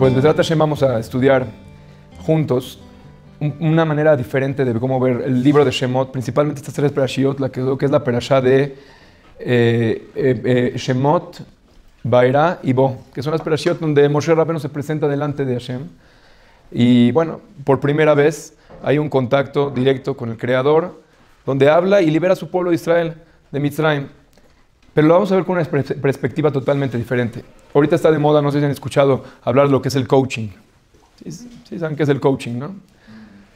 Pues Bezrat Hashem vamos a estudiar juntos una manera diferente de cómo ver el libro de Shemot, principalmente estas tres perashiot, lo que es la perashá de Shemot, Vaera y Bo, que son las perashiot donde Moshe Rabbeinu se presenta delante de Hashem. Y bueno, por primera vez hay un contacto directo con el Creador, donde habla y libera a su pueblo de Israel, de Mitzrayim. Pero lo vamos a ver con una perspectiva totalmente diferente. Ahorita está de moda, no sé si han escuchado hablar de lo que es el coaching. Sí saben qué es el coaching, ¿no?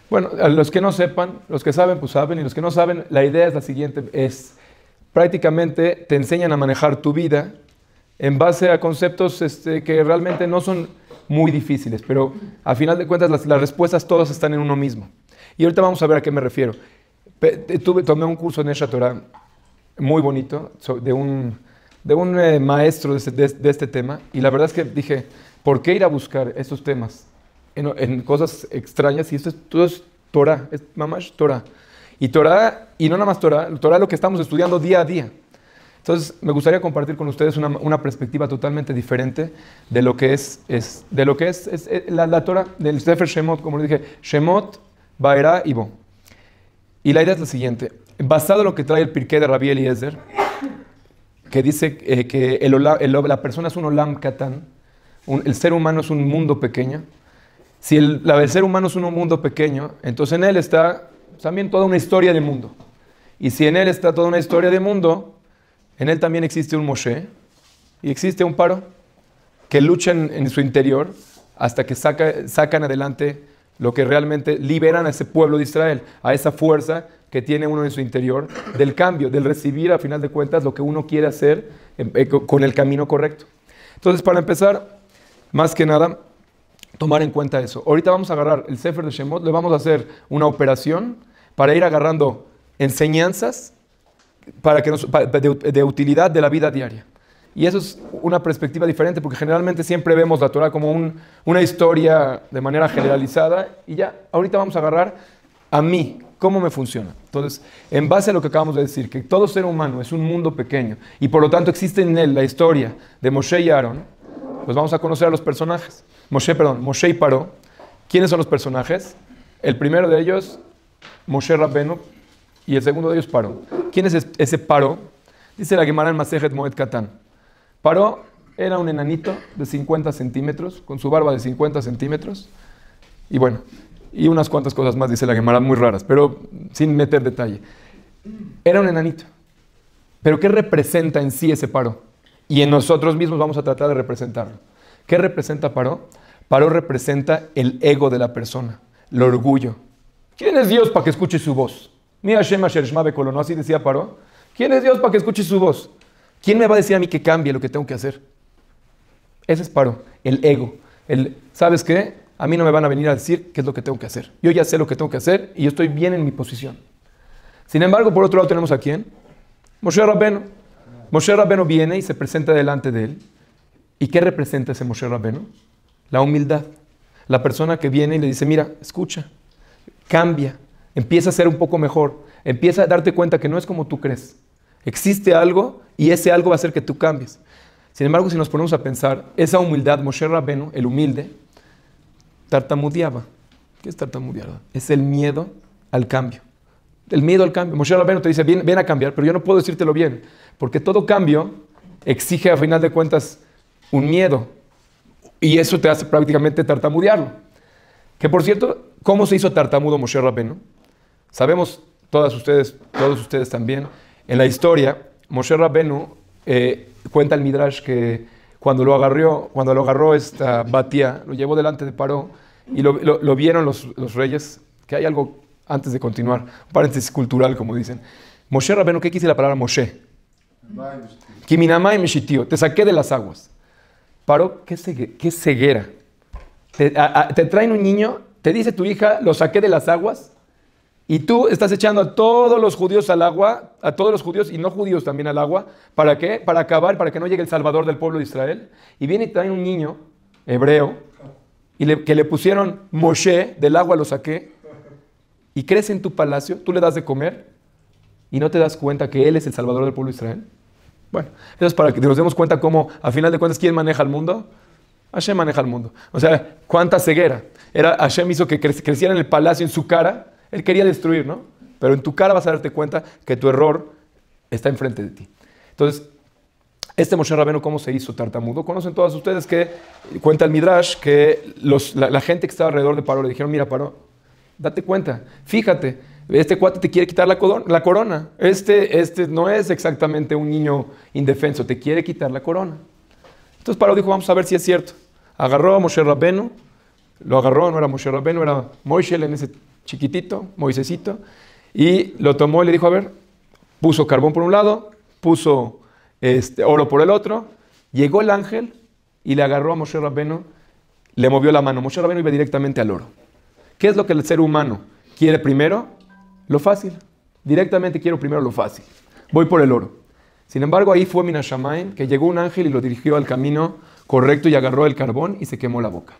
Bueno, a los que no sepan, los que saben, pues saben, y los que no saben, la idea es la siguiente, es prácticamente te enseñan a manejar tu vida en base a conceptos que realmente no son muy difíciles, pero a final de cuentas las respuestas todas están en uno mismo. Y ahorita vamos a ver a qué me refiero. Tomé un curso en Esha Torah muy bonito de un maestro de este tema, y la verdad es que dije, ¿por qué ir a buscar estos temas en cosas extrañas? Y todo es Torah, es mamash Torah. Y Torah, y no nada más Torah es lo que estamos estudiando día a día. Entonces, me gustaría compartir con ustedes una perspectiva totalmente diferente de lo que es la Torah del Sefer Shemot, como les dije, Shemot, Vaera y Bo. Y la idea es la siguiente, basado en lo que trae el Pirkei de Rabbi Eliezer, que dice que la persona es un olam katán, el ser humano es un mundo pequeño. Si el ser humano es un mundo pequeño, entonces en él está también toda una historia de mundo. Y si en él está toda una historia de mundo, en él también existe un Moshe y existe un Paro que luchan en su interior hasta que sacan adelante lo que realmente liberan a ese pueblo de Israel, a esa fuerza que tiene uno en su interior, del cambio, del recibir a final de cuentas lo que uno quiere hacer con el camino correcto. Entonces, para empezar, más que nada, tomar en cuenta eso. Ahorita vamos a agarrar el Sefer de Shemot, le vamos a hacer una operación para ir agarrando enseñanzas de utilidad de la vida diaria. Y eso es una perspectiva diferente, porque generalmente siempre vemos la Torah como una historia de manera generalizada, y ya, ahorita vamos a agarrar a mí, cómo me funciona. Entonces, en base a lo que acabamos de decir, que todo ser humano es un mundo pequeño, y por lo tanto existe en él la historia de Moshe y Aarón, pues vamos a conocer a los personajes. Moshe y Paró. ¿Quiénes son los personajes? El primero de ellos, Moshe Rabbeinu, y el segundo de ellos, Paró. ¿Quién es ese Paró? Dice la Gemara en Masejet Moed Katán. Paró era un enanito de 50 centímetros, con su barba de 50 centímetros, y bueno, y unas cuantas cosas más, dice la Gemara, muy raras, pero sin meter detalle. Era un enanito. Pero ¿qué representa en sí ese Paró? Y en nosotros mismos vamos a tratar de representarlo. ¿Qué representa Paró? Paró representa el ego de la persona, el orgullo. ¿Quién es Dios para que escuche su voz? Mira Shema Shershma Bekolo, ¿no? Así decía Paró. ¿Quién es Dios para que escuche su voz? ¿Quién me va a decir a mí que cambie lo que tengo que hacer? Ese es Paró, el ego. ¿Sabes qué? A mí no me van a venir a decir qué es lo que tengo que hacer. Yo ya sé lo que tengo que hacer y yo estoy bien en mi posición. Sin embargo, por otro lado tenemos a ¿quién? Moshe Rabbeinu. Moshe Rabbeinu viene y se presenta delante de él. ¿Y qué representa ese Moshe Rabbeinu? La humildad. La persona que viene y le dice, mira, escucha, cambia, empieza a ser un poco mejor, empieza a darte cuenta que no es como tú crees. Existe algo y ese algo va a hacer que tú cambies. Sin embargo, si nos ponemos a pensar, esa humildad, Moshe Rabbeinu, el humilde, tartamudeaba. ¿Qué es tartamudear? Es el miedo al cambio. El miedo al cambio. Moshe Rabbeinu te dice, ven a cambiar, pero yo no puedo decírtelo bien, porque todo cambio exige a final de cuentas un miedo, y eso te hace prácticamente tartamudearlo. Que por cierto, ¿cómo se hizo tartamudo Moshe Rabbeinu? Sabemos todos ustedes también, en la historia, Moshe Rabbeinu cuenta el Midrash que cuando lo agarró esta Batía, lo llevó delante de Paró, y lo vieron los reyes, que hay algo antes de continuar, un paréntesis cultural, como dicen. Moshe Rabbeinu, ¿qué quiere la palabra Moshe? Kiminamai Meshitio, te saqué de las aguas. Paró, ¿qué ceguera? Te traen un niño, te dice tu hija, lo saqué de las aguas, y tú estás echando a todos los judíos al agua, a todos los judíos y no judíos también al agua. ¿Para qué? Para acabar, para que no llegue el Salvador del pueblo de Israel. Y viene y traen un niño hebreo, que le pusieron Moshe, del agua lo saqué, y crece en tu palacio, tú le das de comer, y no te das cuenta que él es el Salvador del pueblo de Israel. Bueno, eso es para que nos demos cuenta cómo, a final de cuentas, ¿quién maneja el mundo? Hashem maneja el mundo. O sea, cuánta ceguera. Hashem hizo que creciera en el palacio en su cara. Él quería destruir, ¿no? Pero en tu cara vas a darte cuenta que tu error está enfrente de ti. Entonces, este Moshe Rabbeinu, ¿cómo se hizo tartamudo? Conocen todas ustedes que, cuenta el Midrash, que la gente que estaba alrededor de Paró le dijeron, mira Paró, date cuenta, fíjate, este cuate te quiere quitar la corona. Este no es exactamente un niño indefenso, te quiere quitar la corona. Entonces Paró dijo, vamos a ver si es cierto. Agarró a Moshe Rabbeinu, lo agarró, no era Moshe Rabbeinu, era Moishe en ese chiquitito, Moisesito, y lo tomó y le dijo, a ver, puso carbón por un lado, puso oro por el otro, llegó el ángel y le agarró a Moshe Rabbeinu, le movió la mano. Moshe Rabbeinu iba directamente al oro. ¿Qué es lo que el ser humano quiere primero? Lo fácil. Directamente quiero primero lo fácil. Voy por el oro. Sin embargo, ahí fue Min Hashamayim, que llegó un ángel y lo dirigió al camino correcto y agarró el carbón y se quemó la boca.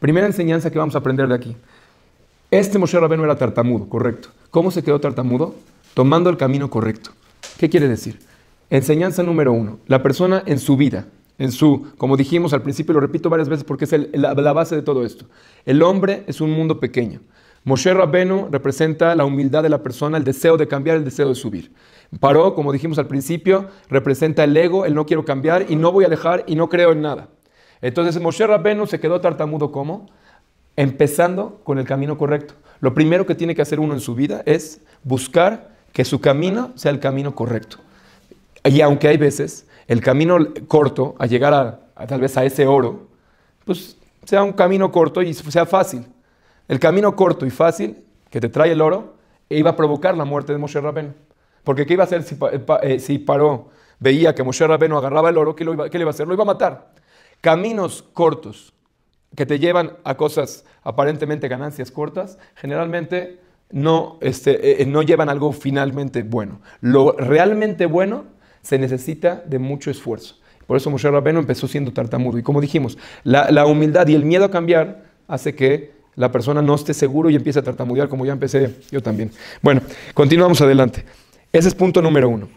Primera enseñanza que vamos a aprender de aquí. Este Moshe Rabbeinu era tartamudo, correcto. ¿Cómo se quedó tartamudo? Tomando el camino correcto. ¿Qué quiere decir? Enseñanza número 1. La persona en su vida, como dijimos al principio, lo repito varias veces porque es la base de todo esto. El hombre es un mundo pequeño. Moshe Rabbeinu representa la humildad de la persona, el deseo de cambiar, el deseo de subir. Paró, como dijimos al principio, representa el ego, el no quiero cambiar y no voy a dejar y no creo en nada. Entonces Moshe Rabbeinu se quedó tartamudo, ¿cómo? Empezando con el camino correcto. Lo primero que tiene que hacer uno en su vida es buscar que su camino sea el camino correcto. Y aunque hay veces el camino corto a llegar tal vez a ese oro, pues sea un camino corto y sea fácil. El camino corto y fácil que te trae el oro iba a provocar la muerte de Moshe Rabbeinu. Porque ¿qué iba a hacer si Paró veía que Moshe Rabbeinu agarraba el oro? ¿Qué le iba a hacer? Lo iba a matar. Caminos cortos que te llevan a cosas aparentemente ganancias cortas, generalmente no llevan algo finalmente bueno. Lo realmente bueno se necesita de mucho esfuerzo. Por eso Moshe Rabbeinu empezó siendo tartamudo. Y como dijimos, la humildad y el miedo a cambiar hace que la persona no esté seguro y empiece a tartamudear, como ya empecé yo también. Bueno, continuamos adelante. Ese es punto número 1.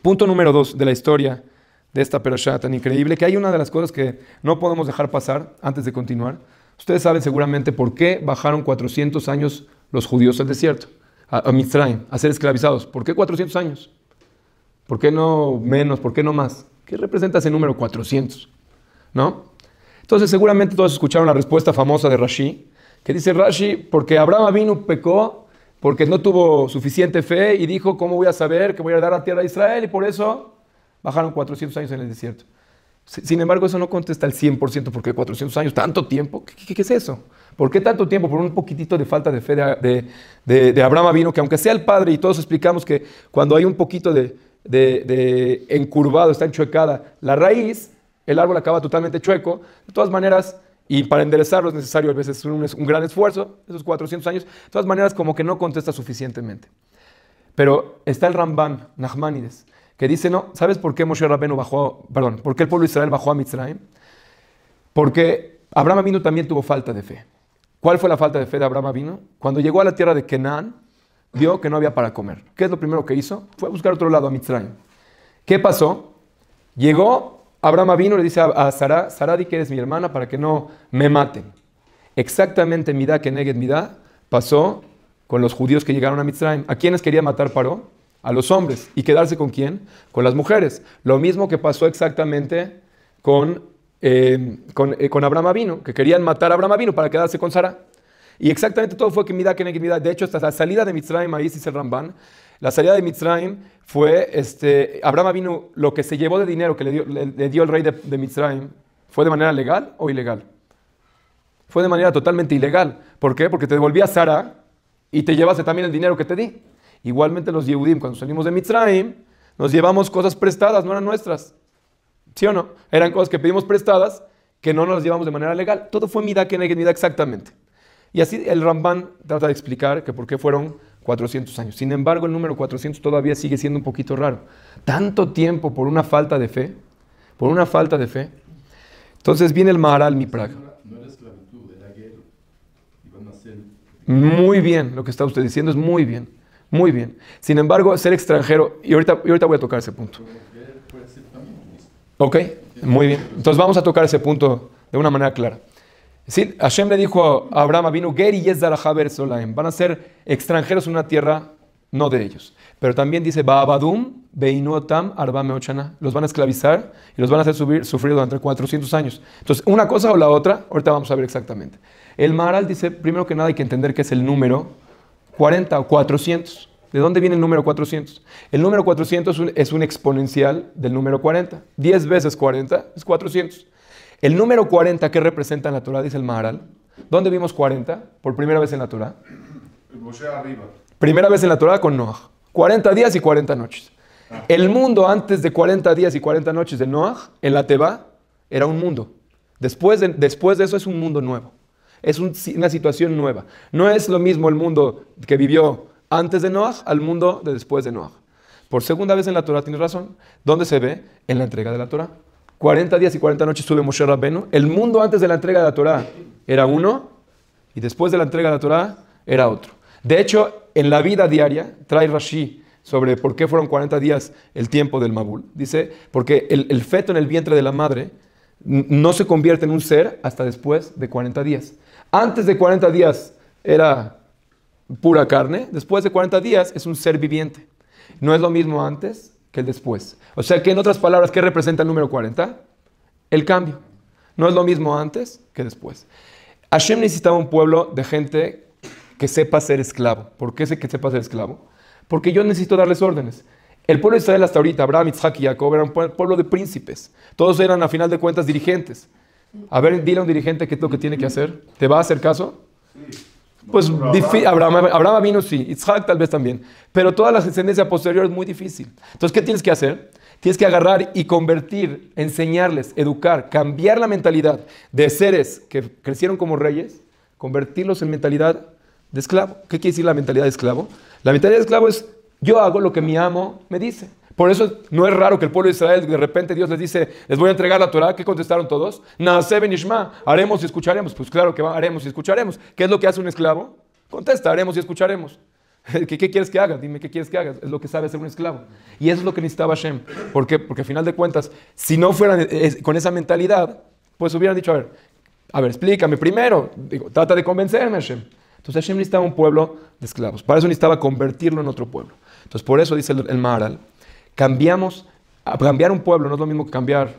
Punto número 2 de la historia de esta perashá tan increíble, que hay una de las cosas que no podemos dejar pasar antes de continuar. Ustedes saben seguramente por qué bajaron 400 años los judíos al desierto, a Mitzrayim, a ser esclavizados. ¿Por qué 400 años? ¿Por qué no menos? ¿Por qué no más? ¿Qué representa ese número 400? ¿No? Entonces seguramente todos escucharon la respuesta famosa de Rashi, que dice Rashi, porque Abraham Avinu pecó, porque no tuvo suficiente fe y dijo, ¿cómo voy a saber que voy a dar la tierra a Israel? Y por eso bajaron 400 años en el desierto. Sin embargo, eso no contesta al 100%, porque 400 años, ¿tanto tiempo? ¿Qué es eso? ¿Por qué tanto tiempo? Por un poquitito de falta de fe de Abraham Avinu, que aunque sea el padre, y todos explicamos que cuando hay un poquito de encurvado, está enchuecada la raíz, el árbol acaba totalmente chueco. De todas maneras, y para enderezarlo es necesario a veces un gran esfuerzo, esos 400 años. De todas maneras, como que no contesta suficientemente. Pero está el Ramban, Nachmanides, que dice, no, ¿sabes por qué Moshe Rabbeinu por qué el pueblo de Israel bajó a Mitzrayim? Porque Abraham Avinu también tuvo falta de fe. ¿Cuál fue la falta de fe de Abraham Avinu? Cuando llegó a la tierra de Canaán, vio que no había para comer. ¿Qué es lo primero que hizo? Fue a buscar otro lado, a Mitzrayim. ¿Qué pasó? Llegó Abraham Avinu, le dice a Sarah, di que eres mi hermana para que no me maten. Exactamente midá keneged midá pasó con los judíos que llegaron a Mitzrayim. ¿A quiénes quería matar Paró? A los hombres. ¿Y quedarse con quién? Con las mujeres. Lo mismo que pasó exactamente con Abraham Avinu, que querían matar a Abraham Avinu para quedarse con Sarah. Y exactamente todo fue que midá keneged midá. De hecho, hasta la salida de Mitzrayim, ahí dice el Ramban, la salida de Mitzrayim fue, Abraham Avinu, lo que se llevó de dinero que le dio el rey de Mitzrayim, ¿fue de manera legal o ilegal? Fue de manera totalmente ilegal. ¿Por qué? Porque te devolvía Sarah y te llevaste también el dinero que te di. Igualmente los Yehudim, cuando salimos de Mitzrayim, nos llevamos cosas prestadas, no eran nuestras. ¿Sí o no? Eran cosas que pedimos prestadas, que no nos las llevamos de manera legal. Todo fue midá keneged midá exactamente. Y así el Ramban trata de explicar que por qué fueron 400 años. Sin embargo, el número 400 todavía sigue siendo un poquito raro. Tanto tiempo por una falta de fe. Por una falta de fe. Entonces viene el Maharal Miprag. No era esclavitud, era guerra. Iban a ser... Muy bien, lo que está usted diciendo es muy bien. Muy bien. Sin embargo, ser extranjero, y ahorita voy a tocar ese punto. Puede ser también. Ok, muy bien. Entonces vamos a tocar ese punto de una manera clara. Sí, Hashem le dijo a Abraham Avinu, Geri Yezaraha Bersolaim, van a ser extranjeros en una tierra no de ellos. Pero también dice, Ba'abadum Beinotam Arba Meochana, los van a esclavizar y los van a hacer sufrir durante 400 años. Entonces, una cosa o la otra, ahorita vamos a ver exactamente. El Maharal dice, primero que nada hay que entender que es el número 40 o 400. ¿De dónde viene el número 400? El número 400 es un exponencial del número 40. 10 veces 40 es 400. El número 40, ¿qué representa en la Torah? Dice el Maharal. ¿Dónde vimos 40? Por primera vez en la Torah. Moshe arriba. Primera vez en la Torah con Noah. 40 días y 40 noches. El mundo antes de 40 días y 40 noches de Noah, en la Teba, era un mundo. Después de eso es un mundo nuevo. Es una situación nueva. No es lo mismo el mundo que vivió antes de Noah al mundo de después de Noah. Por segunda vez en la Torah, tienes razón. ¿Dónde se ve? En la entrega de la Torah. 40 días y 40 noches sube Moshe Rabbenu. El mundo antes de la entrega de la Torah era uno y después de la entrega de la Torah era otro. De hecho, en la vida diaria, trae Rashi sobre por qué fueron 40 días el tiempo del Mabul. Dice, porque el feto en el vientre de la madre no se convierte en un ser hasta después de 40 días. Antes de 40 días era pura carne, después de 40 días es un ser viviente. No es lo mismo antes que el después. O sea que en otras palabras, ¿qué representa el número 40? El cambio. No es lo mismo antes que después. Hashem necesitaba un pueblo de gente que sepa ser esclavo. ¿Por qué sé que sepa ser esclavo? Porque yo necesito darles órdenes. El pueblo de Israel hasta ahorita, Abraham, Isaac y Jacob, era un pueblo de príncipes. Todos eran, a final de cuentas, dirigentes. A ver, dile a un dirigente qué es lo que tiene que hacer. ¿Te va a hacer caso? Sí. Pues Abraham vino, sí. Isaac tal vez también. Pero toda la descendencia posterior es muy difícil. Entonces, ¿qué tienes que hacer? Tienes que agarrar y convertir, enseñarles, educar, cambiar la mentalidad de seres que crecieron como reyes, convertirlos en mentalidad de esclavo. ¿Qué quiere decir la mentalidad de esclavo? La mentalidad de esclavo es, yo hago lo que mi amo me dice. Por eso no es raro que el pueblo de Israel, de repente Dios les dice, les voy a entregar la Torah. ¿Qué contestaron todos? Naaseh benishma, haremos y escucharemos. Pues claro que haremos y escucharemos. ¿Qué es lo que hace un esclavo? Contesta, haremos y escucharemos. ¿Qué quieres que haga? Dime qué quieres que hagas. Es lo que sabe ser un esclavo. Y eso es lo que necesitaba Hashem. ¿Por qué? Porque al final de cuentas, si no fueran con esa mentalidad, pues hubieran dicho, a ver, explícame primero. Digo, trata de convencerme, Hashem. Entonces Hashem necesitaba un pueblo de esclavos. Para eso necesitaba convertirlo en otro pueblo. Entonces por eso dice el Maharal, cambiar un pueblo no es lo mismo que cambiar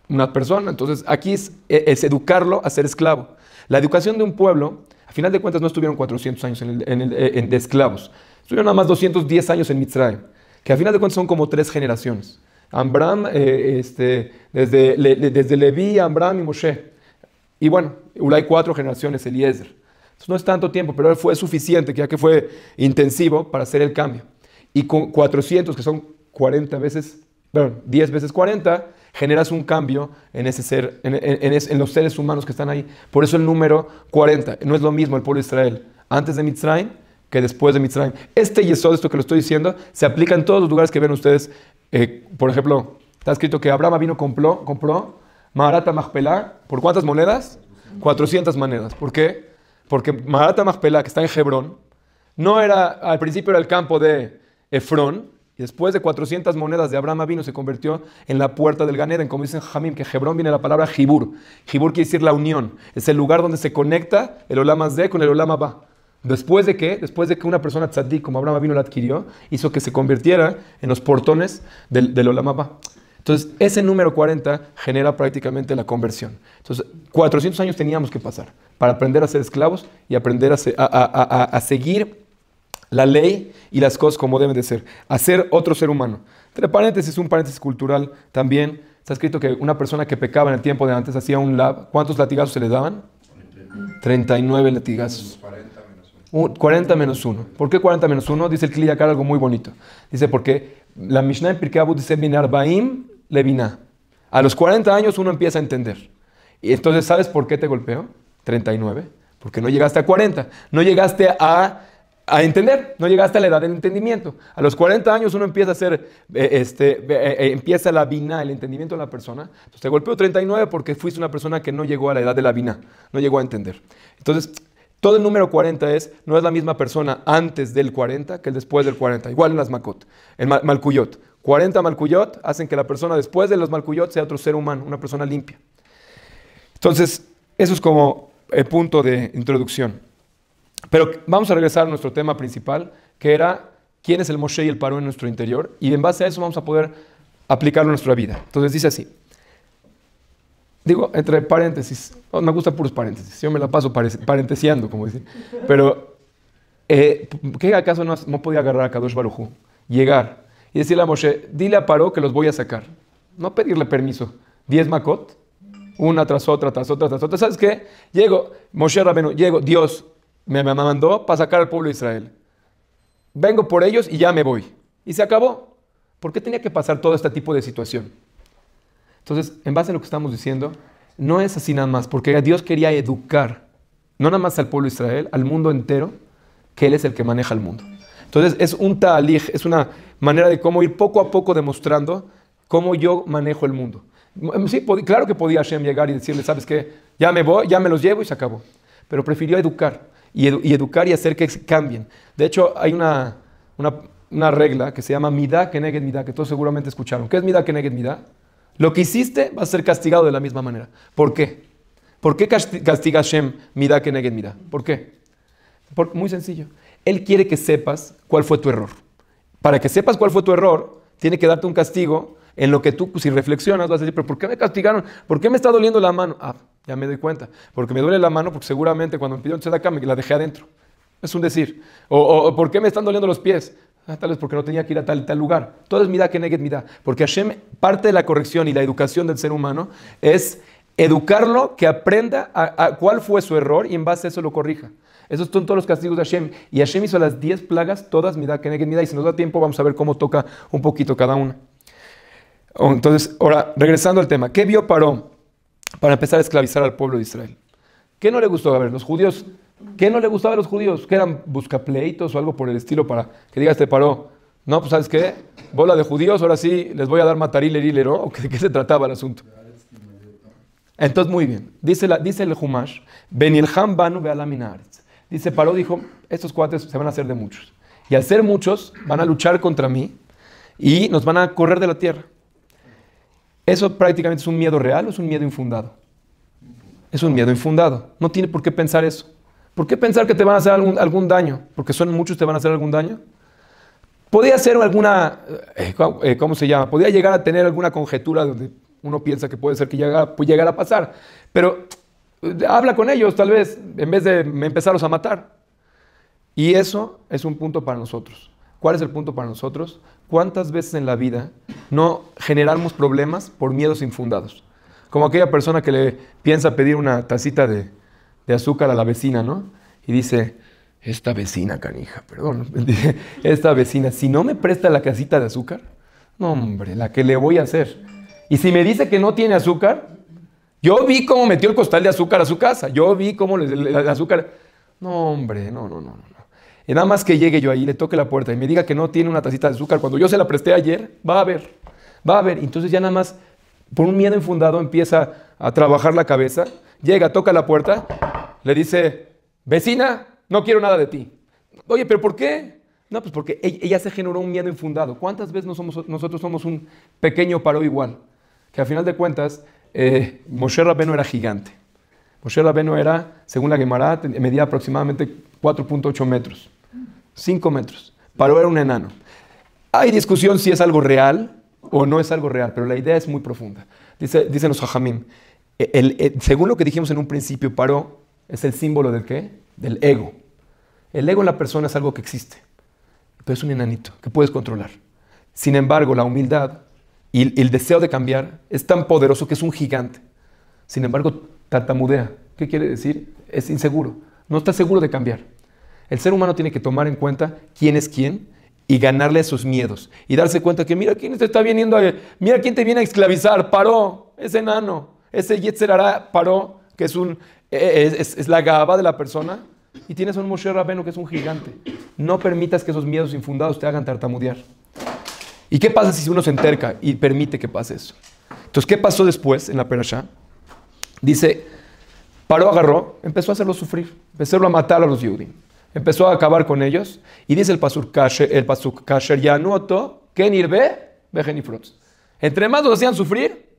una persona. Entonces aquí es educarlo a ser esclavo. La educación de un pueblo, a final de cuentas no estuvieron 400 años de esclavos. Estuvieron nada más 210 años en Mitzrayim, que a final de cuentas son como 3 generaciones. Abraham, desde Leví, Abraham y Moshe. Y bueno, hay 4 generaciones, Eliezer. Entonces no es tanto tiempo, pero fue suficiente, ya que fue intensivo para hacer el cambio. Y con 400, que son 40 veces, bueno, 10 veces 40, generas un cambio en ese ser, en los seres humanos que están ahí. Por eso el número 40, no es lo mismo el pueblo de Israel antes de Mitzrayim que después de Mitzrayim. Yesod, esto que lo estoy diciendo, se aplica en todos los lugares que ven ustedes. Por ejemplo, está escrito que Abraham vino, compró Maharat Machpelah, ¿por cuántas monedas? 400 monedas. ¿Por qué? Porque Maharat Machpelah, que está en Hebrón, al principio era el campo de Efrón, y después de 400 monedas de Abraham vino, se convirtió en la puerta del Gan Eden, como dicen Jamim, que Hebrón viene de la palabra Jibur. Jibur quiere decir la unión. Es el lugar donde se conecta el Olam Hazeh con el Olam Haba. ¿Después de qué? Después de que una persona tzaddik, como Abraham vino, la adquirió, hizo que se convirtiera en los portones del Olam Haba. Entonces, ese número 40 genera prácticamente la conversión. Entonces, 400 años teníamos que pasar para aprender a ser esclavos y aprender a seguir la ley y las cosas como deben de ser. A ser otro ser humano. Entre paréntesis, un paréntesis cultural también. Está escrito que una persona que pecaba en el tiempo de antes hacía un lab. ¿Cuántos latigazos se le daban? 39 latigazos. 40 menos 1. ¿Por qué 40 menos 1? Dice el Kli Yakar algo muy bonito. Dice porque la Mishnah en Pirkei Avot dice Min Arbaim Levinah. A los 40 años uno empieza a entender. Y entonces, ¿sabes por qué te golpeó? 39. Porque no llegaste a 40. No llegaste a entender, no llegaste a la edad del entendimiento. A los 40 años uno empieza a hacer, empieza la biná, el entendimiento de la persona. Entonces te golpeó 39 porque fuiste una persona que no llegó a la edad de la biná, no llegó a entender. Entonces, todo el número 40 no es la misma persona antes del 40 que el después del 40. Igual en las Makot, en Malkuyot. 40 Malkuyot hacen que la persona después de los Malkuyot sea otro ser humano, una persona limpia. Entonces, eso es como el punto de introducción. Pero vamos a regresar a nuestro tema principal, que era quién es el Moshe y el Paró en nuestro interior, y en base a eso vamos a poder aplicarlo en nuestra vida. Entonces dice así, digo entre paréntesis, me gustan puros paréntesis, yo me la paso parenteseando, como dicen, pero ¿qué acaso no podía agarrar a Kadosh Baruj Hu, llegar y decirle a Moshe, dile a Paró que los voy a sacar, no pedirle permiso, 10 makot, una tras otra, tras otra, tras otra? ¿Sabes qué? Moshe Rabenu, Dios me mandó para sacar al pueblo de Israel. Vengo por ellos y ya me voy. Y se acabó. ¿Por qué tenía que pasar todo este tipo de situación? Entonces, en base a lo que estamos diciendo, no es así nada más, porque Dios quería educar, no nada más al pueblo de Israel, al mundo entero, que Él es el que maneja el mundo. Entonces, es un ta'alij, es una manera de cómo ir poco a poco demostrando cómo yo manejo el mundo. Sí, claro que podía Hashem llegar y decirle, ¿sabes qué? Ya me voy, ya me los llevo y se acabó. Pero prefirió educar, y educar y hacer que cambien. De hecho, hay una regla que se llama Midah Keneged Midah, que todos seguramente escucharon. ¿Qué es Midah Keneged Midah? Lo que hiciste va a ser castigado de la misma manera. ¿Por qué? ¿Por qué castiga Hashem Midah Keneged Midah? ¿Por qué? Muy sencillo. Él quiere que sepas cuál fue tu error. Para que sepas cuál fue tu error, tiene que darte un castigo en lo que tú, si reflexionas, vas a decir, ¿pero por qué me castigaron? ¿Por qué me está doliendo la mano? Ya me doy cuenta. Porque me duele la mano porque seguramente cuando me pidieron tzedakah me la dejé adentro. Es un decir. O ¿por qué me están doliendo los pies? Tal vez porque no tenía que ir a tal lugar. Todo es Midah Keneged Midah. Porque Hashem, parte de la corrección y la educación del ser humano es educarlo, que aprenda a cuál fue su error y en base a eso lo corrija. Esos son todos los castigos de Hashem. Y Hashem hizo las 10 plagas, todas Midah Keneged Midah. Y si nos da tiempo vamos a ver cómo toca un poquito cada una. Entonces, ahora, regresando al tema. ¿Qué vio Paró para empezar a esclavizar al pueblo de Israel? ¿Qué no le gustó? A ver, los judíos, ¿qué no le gustaba a los judíos? ¿Que eran buscapleitos o algo por el estilo para que digas Paró? No, pues ¿sabes qué? Bola de judíos, ahora sí les voy a dar mataril erilero. ¿O de qué se trataba el asunto? Entonces, muy bien. Dice el Humash, Benilham banu be'alaminaretz. Dice, Paró dijo, estos cuates se van a hacer de muchos. Y al ser muchos, van a luchar contra mí y nos van a correr de la tierra. ¿Eso prácticamente es un miedo real o es un miedo infundado? Es un miedo infundado. No tiene por qué pensar eso. ¿Por qué pensar que te van a hacer algún daño? Porque son muchos, te van a hacer algún daño. Podría ser alguna, ¿cómo se llama? Podría llegar a tener alguna conjetura donde uno piensa que puede ser que puede llegar a pasar. Pero habla con ellos tal vez, en vez de empezarlos a matar. Y eso es un punto para nosotros. ¿Cuál es el punto para nosotros? ¿Cuántas veces en la vida no generamos problemas por miedos infundados? Como aquella persona que le piensa pedir una tacita de azúcar a la vecina, ¿no? Y dice, esta vecina, canija, perdón, esta vecina, si no me presta la casita de azúcar, no hombre, la que le voy a hacer. Y si me dice que no tiene azúcar, yo vi cómo metió el costal de azúcar a su casa, yo vi cómo el azúcar, no hombre, no. Y nada más que llegue yo ahí, le toque la puerta y me diga que no tiene una tacita de azúcar, cuando yo se la presté ayer, va a ver. Entonces ya nada más, por un miedo infundado, empieza a trabajar la cabeza, llega, toca la puerta, le dice, vecina, no quiero nada de ti. Oye, ¿pero por qué? No, pues porque ella se generó un miedo infundado. ¿Cuántas veces nosotros somos un pequeño Paró igual? Que al final de cuentas, Moshe Rabenu era gigante. Moshe Rabenu era, según la Gemara, medía aproximadamente 4.8 metros. 5 metros. Paró era un enano. Hay discusión si es algo real o no es algo real, pero la idea es muy profunda. Dicen los Jajamim, según lo que dijimos en un principio, Paró es el símbolo del ¿qué? Del ego. El ego en la persona es algo que existe, pero es un enanito que puedes controlar. Sin embargo, la humildad y el deseo de cambiar es tan poderoso que es un gigante. Sin embargo, tartamudea. ¿Qué quiere decir? Es inseguro. No está seguro de cambiar. El ser humano tiene que tomar en cuenta quién es quién y ganarle esos miedos. Y darse cuenta que mira quién te está viniendo, mira quién te viene a esclavizar. Paró, ese enano, ese Yetzer Hara Paró, que es la gaba de la persona. Y tienes a un Moshe Rabenu que es un gigante. No permitas que esos miedos infundados te hagan tartamudear. ¿Y qué pasa si uno se enterca y permite que pase eso? Entonces, ¿qué pasó después en la Perashá? Dice, Paró agarró, empezó a hacerlos sufrir, empezó a matar a los Yehudim, empezó a acabar con ellos, y dice el pasuk kasher yanuoto ken irbe bejenifrotz. Entre más los hacían sufrir,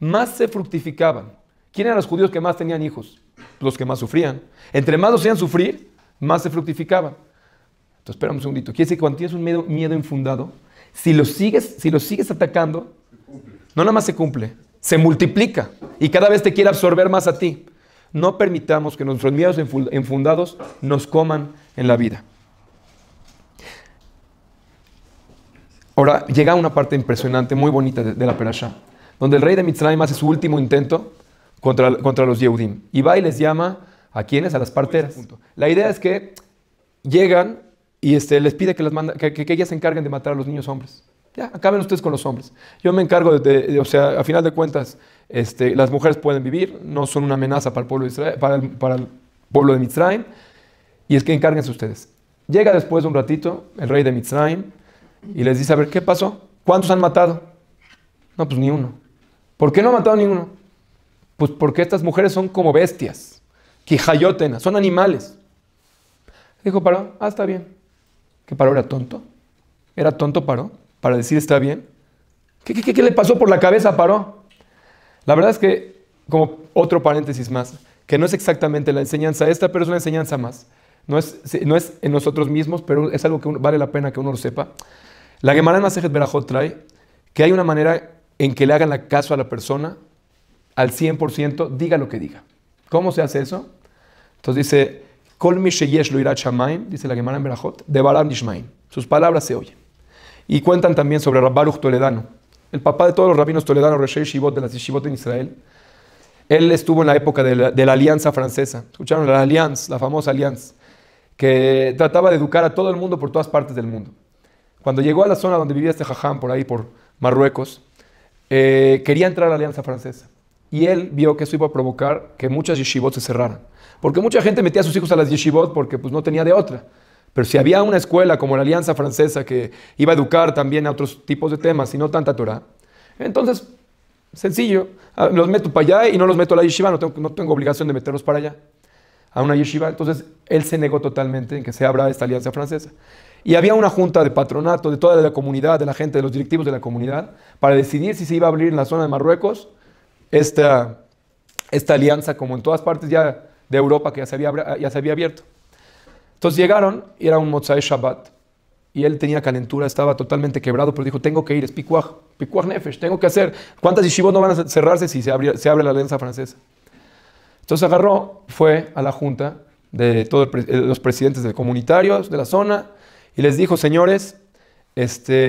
más se fructificaban. ¿Quién eran los judíos que más tenían hijos? Los que más sufrían. Entre más los hacían sufrir, más se fructificaba. Entonces, espera un segundito. Quiere decir que cuando tienes un miedo infundado, si lo sigues atacando, no nada más se cumple, se multiplica y cada vez te quiere absorber más a ti. No permitamos que nuestros miedos infundados nos coman en la vida. Ahora llega una parte impresionante, muy bonita de la Perashá, donde el rey de Mitzrayim hace su último intento contra los Yehudim. Y va y les llama, ¿a quiénes? A las parteras. La idea es que llegan y les pide que ellas se encarguen de matar a los niños hombres. Ya, acaben ustedes con los hombres. Yo me encargo o sea, a final de cuentas, las mujeres pueden vivir, no son una amenaza para el pueblo de Israel, para el pueblo de Mitzrayim, y es que encárguense ustedes. Llega después de un ratito el rey de Mitzrayim y les dice, a ver, ¿qué pasó? ¿Cuántos han matado? No, pues ni uno. ¿Por qué no han matado ni uno? Pues porque estas mujeres son como bestias, quijayotena, son animales. Dijo Paró, está bien. ¿Que Paró era tonto? ¿Era tonto Paró para decir está bien? ¿Qué le pasó por la cabeza a Paró? La verdad es que, como otro paréntesis más, que no es exactamente la enseñanza esta, pero es una enseñanza más. No es en nosotros mismos, pero es algo que vale la pena que uno lo sepa. La Gemara en Masejet Berajot trae que hay una manera en que le hagan caso a la persona al 100%, diga lo que diga. ¿Cómo se hace eso? Entonces dice, Kol mi sheyesh lo irat shamayim, dice la Gemara en Berajot, de Baram nishmaim. Sus palabras se oyen. Y cuentan también sobre Rab Baruch Toledano, el papá de todos los rabinos toledanos, Reshei Shivot de las Yeshivot en Israel. Él estuvo en la época de la Alianza Francesa. ¿Escucharon? La Alianza, la famosa Alianza, que trataba de educar a todo el mundo por todas partes del mundo. Cuando llegó a la zona donde vivía este jajam, por ahí, por Marruecos, quería entrar a la Alianza Francesa. Y él vio que eso iba a provocar que muchas yeshivot se cerraran. Porque mucha gente metía a sus hijos a las yeshivot porque pues, no tenía de otra. Pero si había una escuela como la Alianza Francesa que iba a educar también a otros tipos de temas y no tanta Torah, entonces, sencillo, los meto para allá y no los meto a la yeshiva, no tengo obligación de meterlos para allá, a una yeshiva. Entonces, él se negó totalmente en que se abra esta Alianza Francesa. Y había una junta de patronato de toda la comunidad, de la gente, de los directivos de la comunidad, para decidir si se iba a abrir en la zona de Marruecos esta alianza, como en todas partes ya de Europa que ya se había abierto. Entonces llegaron, y era un Motzai Shabbat, y él tenía calentura, estaba totalmente quebrado, pero dijo, tengo que ir, es pikuach nefesh, tengo que hacer. ¿Cuántas yeshivot no van a cerrarse si se abre la alianza francesa? Entonces agarró, fue a la junta de todos los presidentes de comunitarios de la zona, y les dijo, señores,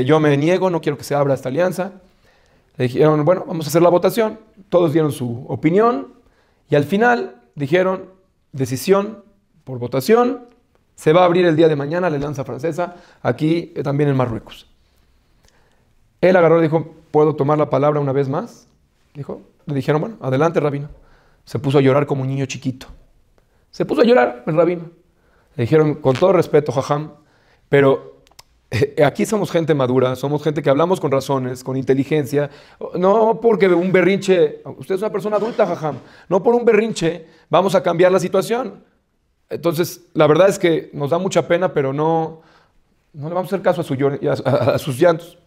yo me niego, no quiero que se abra esta alianza. Le dijeron, bueno, vamos a hacer la votación. Todos dieron su opinión, y al final dijeron, decisión por votación, se va a abrir el día de mañana la Alianza Francesa, aquí también en Marruecos. Él agarró y dijo, ¿puedo tomar la palabra una vez más? Dijo, le dijeron, bueno, adelante, rabino. Se puso a llorar como un niño chiquito. Se puso a llorar el rabino. Le dijeron, con todo respeto, jajam, pero aquí somos gente madura, somos gente que hablamos con razones, con inteligencia. No porque un berrinche, usted es una persona adulta, jajam, no por un berrinche vamos a cambiar la situación. Entonces, la verdad es que nos da mucha pena, pero no le vamos a hacer caso a sus llantos.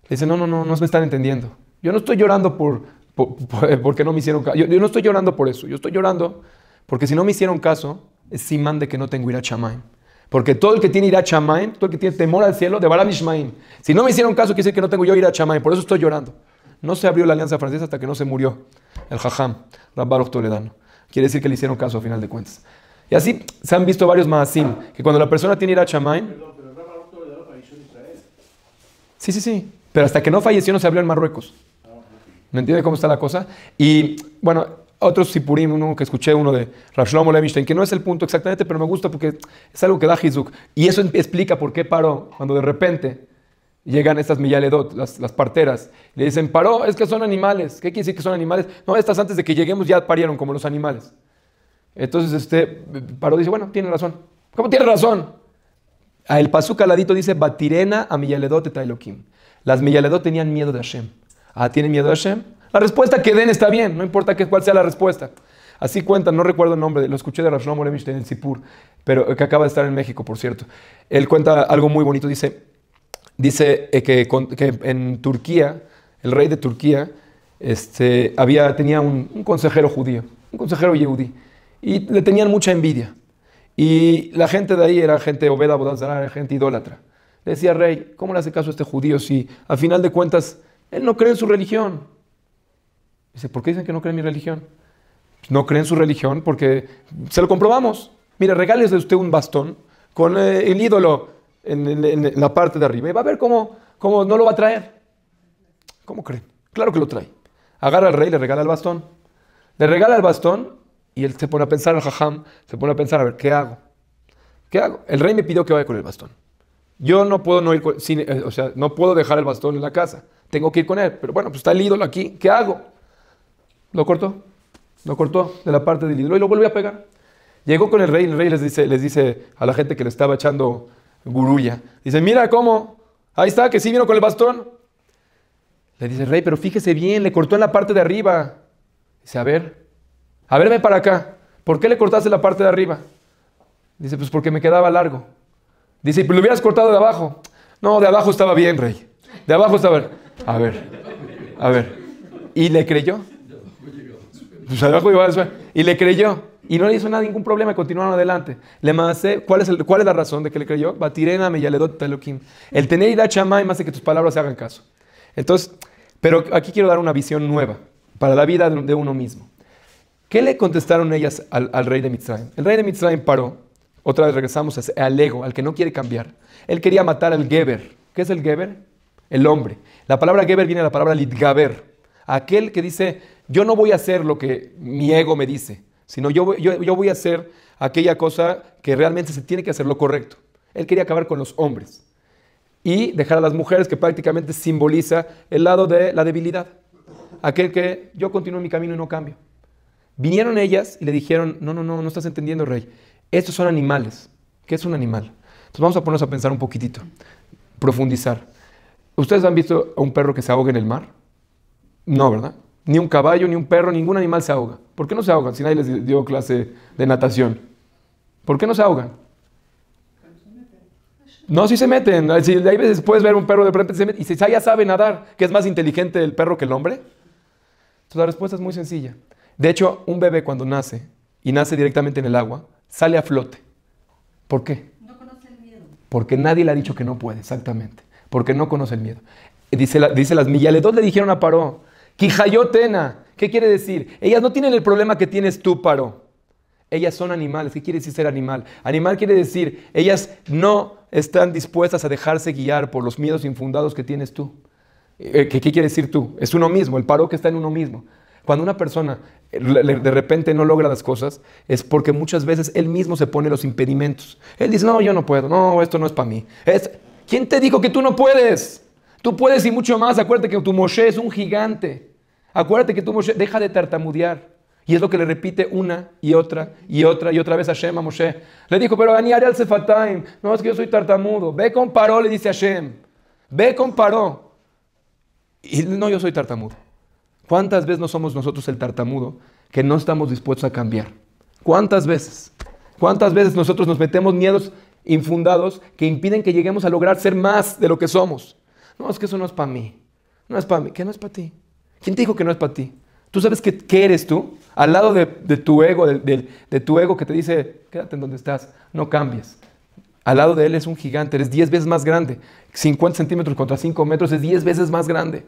Le dice, no me están entendiendo. Yo no estoy llorando porque no me hicieron caso. Yo no estoy llorando por eso. Yo estoy llorando porque si no me hicieron caso, es simán de que no tengo irat shamayim. Porque todo el que tiene irat shamayim, todo el que tiene temor al cielo, de baram nishmaim. Si no me hicieron caso, quiere decir que no tengo yo irat shamayim. Por eso estoy llorando. No se abrió la Alianza Francesa hasta que no se murió el jajam, Rab Baruch Toledano. Quiere decir que le hicieron caso a final de cuentas. Y así se han visto varios maasim, que cuando la persona tiene irat shamayim... Perdón, pero Rab Baruch Toledano falleció en Israel. Sí. Pero hasta que no falleció no se abrió en Marruecos. ¿Me entiende cómo está la cosa? Y bueno, otros sipurim, uno que escuché, uno de Rav Shlomo Levinstein, que no es el punto exactamente, pero me gusta porque es algo que da Hizuk. Y eso explica por qué Paró, cuando de repente llegan estas miyaledot, las parteras, le dicen, Paró, es que son animales. ¿Qué quiere decir que son animales? No, estas antes de que lleguemos ya parieron como los animales. Entonces Paró dice, bueno, tiene razón. ¿Cómo tiene razón? El pasuk al ladito dice, Batirena a miyaledot et Elokim. Las miyaledot tenían miedo de Hashem. ¿Tienen miedo de Hashem? La respuesta que den está bien, no importa cuál sea la respuesta. Así cuentan, no recuerdo el nombre, lo escuché de Rav Shlomo Levinstein en Sipur, pero que acaba de estar en México, por cierto. Él cuenta algo muy bonito, dice que en Turquía, el rey de Turquía tenía un consejero judío, un consejero yehudí, y le tenían mucha envidia. Y la gente de ahí era gente obeda, bodazara, gente idólatra. Le decía, rey, ¿cómo le hace caso a este judío si al final de cuentas él no cree en su religión? Dice, ¿por qué dicen que no cree en mi religión? No cree en su religión porque se lo comprobamos. Mire, regálese usted un bastón con el ídolo en la parte de arriba y va a ver cómo no lo va a traer. ¿Cómo creen? Claro que lo trae. Agarra al rey, le regala el bastón. Le regala el bastón y él se pone a pensar, el jajam, se pone a pensar, a ver, ¿qué hago? ¿Qué hago? El rey me pidió que vaya con el bastón. Yo no puedo no ir no puedo dejar el bastón en la casa. Tengo que ir con él. Pero bueno, pues está el ídolo aquí. ¿Qué hago? Lo cortó de la parte del ídolo y lo vuelve a pegar. Llegó con el rey les dice a la gente que le estaba echando gurulla. Dice, mira cómo, ahí está, que sí vino con el bastón. Le dice, rey, pero fíjese bien, le cortó en la parte de arriba. Dice, a ver, ven para acá. ¿Por qué le cortaste la parte de arriba? Dice, pues porque me quedaba largo. Dice, pero lo hubieras cortado de abajo. No, de abajo estaba bien, rey. De abajo estaba bien. A ver. ¿Y le creyó? Pues de abajo iba a ser. Y le creyó. Y no le hizo ningún problema y continuaron adelante. ¿Cuál es la razón de que le creyó? Batirena meyaledot telokim. El tener ira shamayim hace que tus palabras se hagan caso. Entonces, pero aquí quiero dar una visión nueva para la vida de uno mismo. ¿Qué le contestaron ellas al rey de Mitzrayim? El rey de Mitzrayim paró. Otra vez regresamos al ego, al que no quiere cambiar. Él quería matar al Geber. ¿Qué es el Geber? El hombre. La palabra Geber viene de la palabra Litgaber. Aquel que dice, yo no voy a hacer lo que mi ego me dice, sino yo voy a hacer aquella cosa que realmente se tiene que hacer lo correcto. Él quería acabar con los hombres y dejar a las mujeres, que prácticamente simboliza el lado de la debilidad. Aquel que yo continúo mi camino y no cambio. Vinieron ellas y le dijeron, no estás entendiendo, rey. Estos son animales. ¿Qué es un animal? Entonces vamos a ponernos a pensar un poquitito, profundizar. ¿Ustedes han visto a un perro que se ahoga en el mar? No, ¿verdad? Ni un caballo, ni un perro, ningún animal se ahoga. ¿Por qué no se ahogan si nadie les dio clase de natación? ¿Por qué no se ahogan? No, sí se meten. Hay veces puedes ver un perro de repente se mete y ya sabe nadar, que es más inteligente el perro que el hombre. Entonces la respuesta es muy sencilla. De hecho, un bebé cuando nace y nace directamente en el agua, sale a flote. ¿Por qué? No conoce el miedo. Porque nadie le ha dicho que no puede, exactamente. Porque no conoce el miedo. Dice las Miyaledot le dijeron a Paró, Kijayotena, ¿qué quiere decir? Ellas no tienen el problema que tienes tú, Paró. Ellas son animales. ¿Qué quiere decir ser animal? Animal quiere decir, ellas no están dispuestas a dejarse guiar por los miedos infundados que tienes tú. ¿Qué quiere decir tú? Es uno mismo, el Paró que está en uno mismo. Cuando una persona de repente no logra las cosas, es porque muchas veces él mismo se pone los impedimentos. Él dice, no, yo no puedo, no, esto no es para mí. ¿Quién te dijo que tú no puedes? Tú puedes y mucho más. Acuérdate que tu Moshe es un gigante. Acuérdate que tu Moshe deja de tartamudear. Y es lo que le repite una y otra vez Hashem a Moshe. Le dijo, pero Ani Ariel Sefataim. No, es que yo soy tartamudo. Ve con Paró, le dice Hashem. Ve con Paró. Y no, yo soy tartamudo. ¿Cuántas veces no somos nosotros el tartamudo que no estamos dispuestos a cambiar? ¿Cuántas veces? ¿Cuántas veces nosotros nos metemos miedos infundados que impiden que lleguemos a lograr ser más de lo que somos? No, es que eso no es para mí. No es para mí. ¿Qué no es para ti? ¿Quién te dijo que no es para ti? ¿Tú sabes qué eres tú? Al lado de tu ego, de tu ego que te dice, quédate en donde estás, no cambies. Al lado de él es un gigante, eres 10 veces más grande. 50 centímetros contra 5 metros es 10 veces más grande.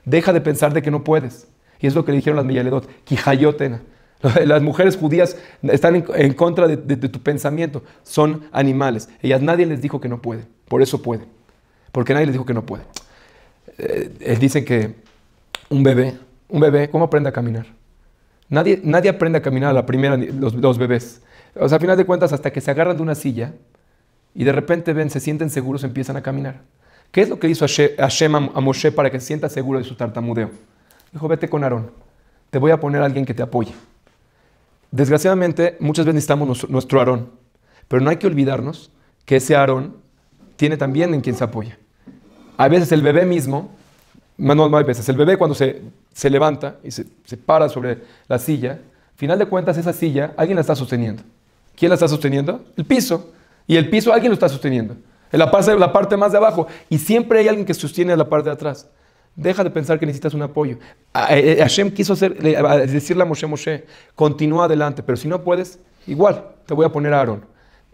Deja de pensar de que no puedes. Y es lo que le dijeron las Miyaledot, Kijayotena. Las mujeres judías están en contra de tu pensamiento. Son animales. Ellas nadie les dijo que no puede. Por eso puede. Porque nadie les dijo que no puede. Dicen que un bebé, ¿cómo aprende a caminar? Nadie aprende a caminar a la primera, los bebés. O sea, a final de cuentas, hasta que se agarran de una silla y de repente se sienten seguros, empiezan a caminar. ¿Qué es lo que hizo Hashem a Moshe para que se sienta seguro de su tartamudeo? Dijo, vete con Aarón. Te voy a poner a alguien que te apoye. Desgraciadamente, muchas veces necesitamos nuestro Aarón. Pero no hay que olvidarnos que ese Aarón tiene también en quien se apoya. A veces el bebé mismo, no hay veces, el bebé cuando se levanta y se para sobre la silla, al final de cuentas esa silla, alguien la está sosteniendo. ¿Quién la está sosteniendo? El piso. Y el piso alguien lo está sosteniendo. En la parte más de abajo. Y siempre hay alguien que sostiene la parte de atrás. Deja de pensar que necesitas un apoyo. Hashem quiso decirle a Moshe, continúa adelante, pero si no puedes, igual, te voy a poner a Aarón.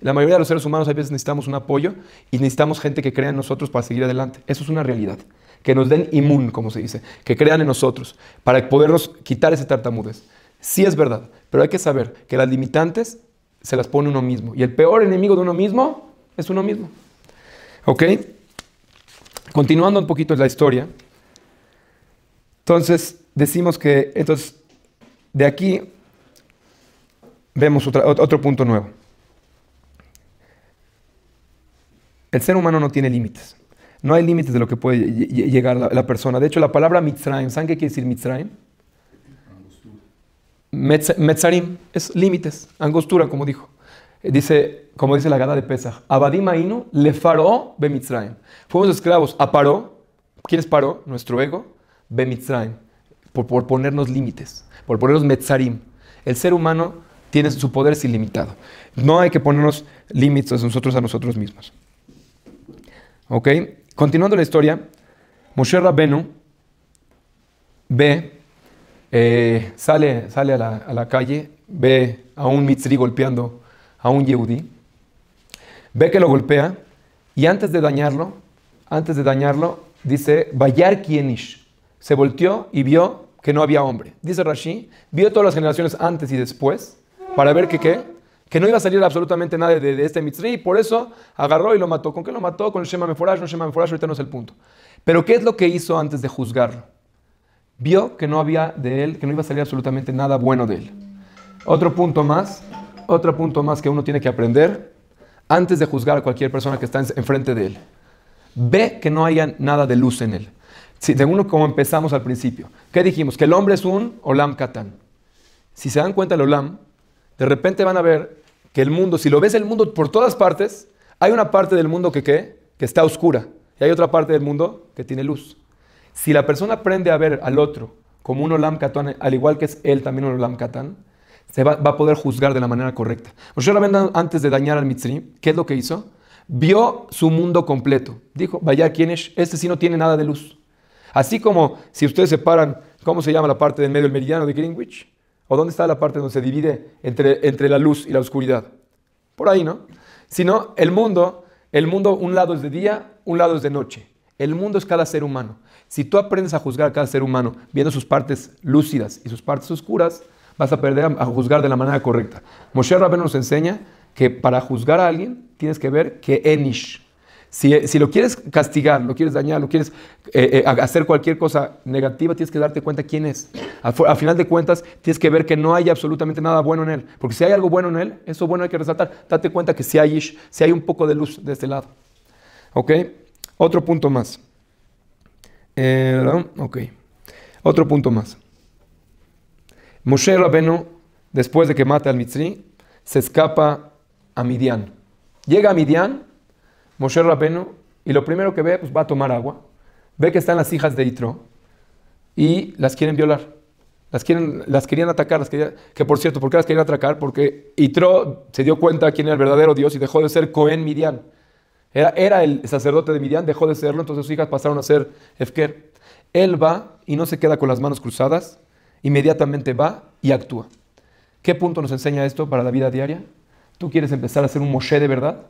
La mayoría de los seres humanos a veces necesitamos un apoyo y necesitamos gente que crea en nosotros para seguir adelante. Eso es una realidad. Que nos den inmun, como se dice, que crean en nosotros, para podernos quitar ese tartamudez. Sí es verdad, pero hay que saber que las limitantes se las pone uno mismo. Y el peor enemigo de uno mismo es uno mismo. ¿Ok? Continuando un poquito la historia. Entonces, decimos que, de aquí vemos otro punto nuevo. El ser humano no tiene límites. No hay límites de lo que puede llegar la persona. De hecho, la palabra Mitzrayim, ¿saben qué quiere decir Mitzrayim? Metzarim, es límites, angostura, como dijo. Como dice la Gada de Pesach, Abadim Ainu le Faro be Mitzrayim. Fuimos esclavos a Paró. ¿Quién es Paró? Nuestro ego. Be Mitzrayim. Por ponernos límites, por ponernos Metzarim. El ser humano tiene su poder es ilimitado. No hay que ponernos límites a nosotros mismos. ¿Ok? Continuando la historia, Moshe Rabbenu sale a la calle, ve a un mitzri golpeando a un yehudí, ve que lo golpea y antes de dañarlo, dice, Vayar Kienish, se volteó y vio que no había hombre. Dice Rashi, vio todas las generaciones antes y después para ver que no iba a salir absolutamente nada de este mitzri, y por eso agarró y lo mató. ¿Con qué lo mató? Con el Shema Meforash, no Shema Meforash, ahorita no es el punto. Pero ¿qué es lo que hizo antes de juzgarlo? Vio que no había de él, que no iba a salir absolutamente nada bueno de él. Otro punto más que uno tiene que aprender antes de juzgar a cualquier persona que está enfrente de él. Ve que no haya nada de luz en él. De uno como empezamos al principio. ¿Qué dijimos? Que el hombre es un Olam Katan. Si se dan cuenta el Olam, de repente van a ver que el mundo, si lo ves el mundo por todas partes, hay una parte del mundo que está oscura y hay otra parte del mundo que tiene luz. Si la persona aprende a ver al otro como un Olam Katan, al igual que es él también un Olam Katan, se va a poder juzgar de la manera correcta. Moshe Rabbeinu, antes de dañar al Mitzri, ¿qué es lo que hizo? Vio su mundo completo. Dijo, vaya, ¿quién es? Este sí no tiene nada de luz. Así como si ustedes separan, ¿cómo se llama la parte del medio, el meridiano de Greenwich? ¿O dónde está la parte donde se divide entre la luz y la oscuridad? Por ahí, ¿no? Si no, el mundo, un lado es de día, un lado es de noche. El mundo es cada ser humano. Si tú aprendes a juzgar a cada ser humano viendo sus partes lúcidas y sus partes oscuras, vas a aprender a juzgar de la manera correcta. Moshe Rabbeinu nos enseña que para juzgar a alguien tienes que ver que enish. Si lo quieres castigar, lo quieres dañar, lo quieres hacer cualquier cosa negativa, tienes que darte cuenta quién es. Al final de cuentas, tienes que ver que no hay absolutamente nada bueno en él. Porque si hay algo bueno en él, eso bueno hay que resaltar. Date cuenta que si hay un poco de luz de este lado. ¿Ok? Otro punto más. Otro punto más. Moshe Rabbeinu, después de que mata al Mitzri, se escapa a Midian. Llega a Midian, Moshe Rabbeinu, y lo primero que ve, pues va a tomar agua. Ve que están las hijas de Yitro y las quieren violar. Las querían atacar. Que por cierto, ¿por qué las querían atacar? Porque Yitro se dio cuenta quién era el verdadero Dios y dejó de ser Cohen Midian. Era el sacerdote de Midian, dejó de serlo, entonces sus hijas pasaron a ser Hefker. Él va y no se queda con las manos cruzadas, inmediatamente va y actúa. ¿Qué punto nos enseña esto para la vida diaria? ¿Tú quieres empezar a ser un Moshe de verdad?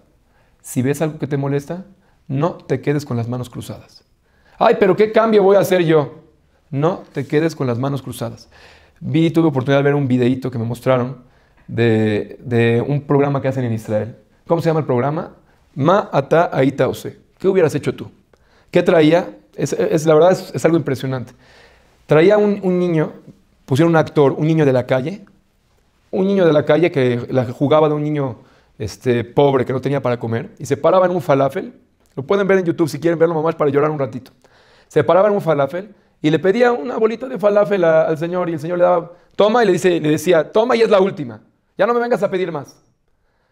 Si ves algo que te molesta, no te quedes con las manos cruzadas. Ay, pero ¿qué cambio voy a hacer yo? No te quedes con las manos cruzadas. Tuve oportunidad de ver un videíto que me mostraron de un programa que hacen en Israel. ¿Cómo se llama el programa? Ma ata aita ose. ¿Qué hubieras hecho tú? ¿Qué traía? La verdad es algo impresionante. Traía un niño, pusieron un actor, un niño de la calle que jugaba de un niño pobre que no tenía para comer, y se paraba en un falafel. Lo pueden ver en YouTube si quieren verlo, mamás, para llorar un ratito. Se paraba en un falafel y le pedía una bolita de falafel al señor, y el señor le daba, toma, y le decía, toma y es la última. Ya no me vengas a pedir más.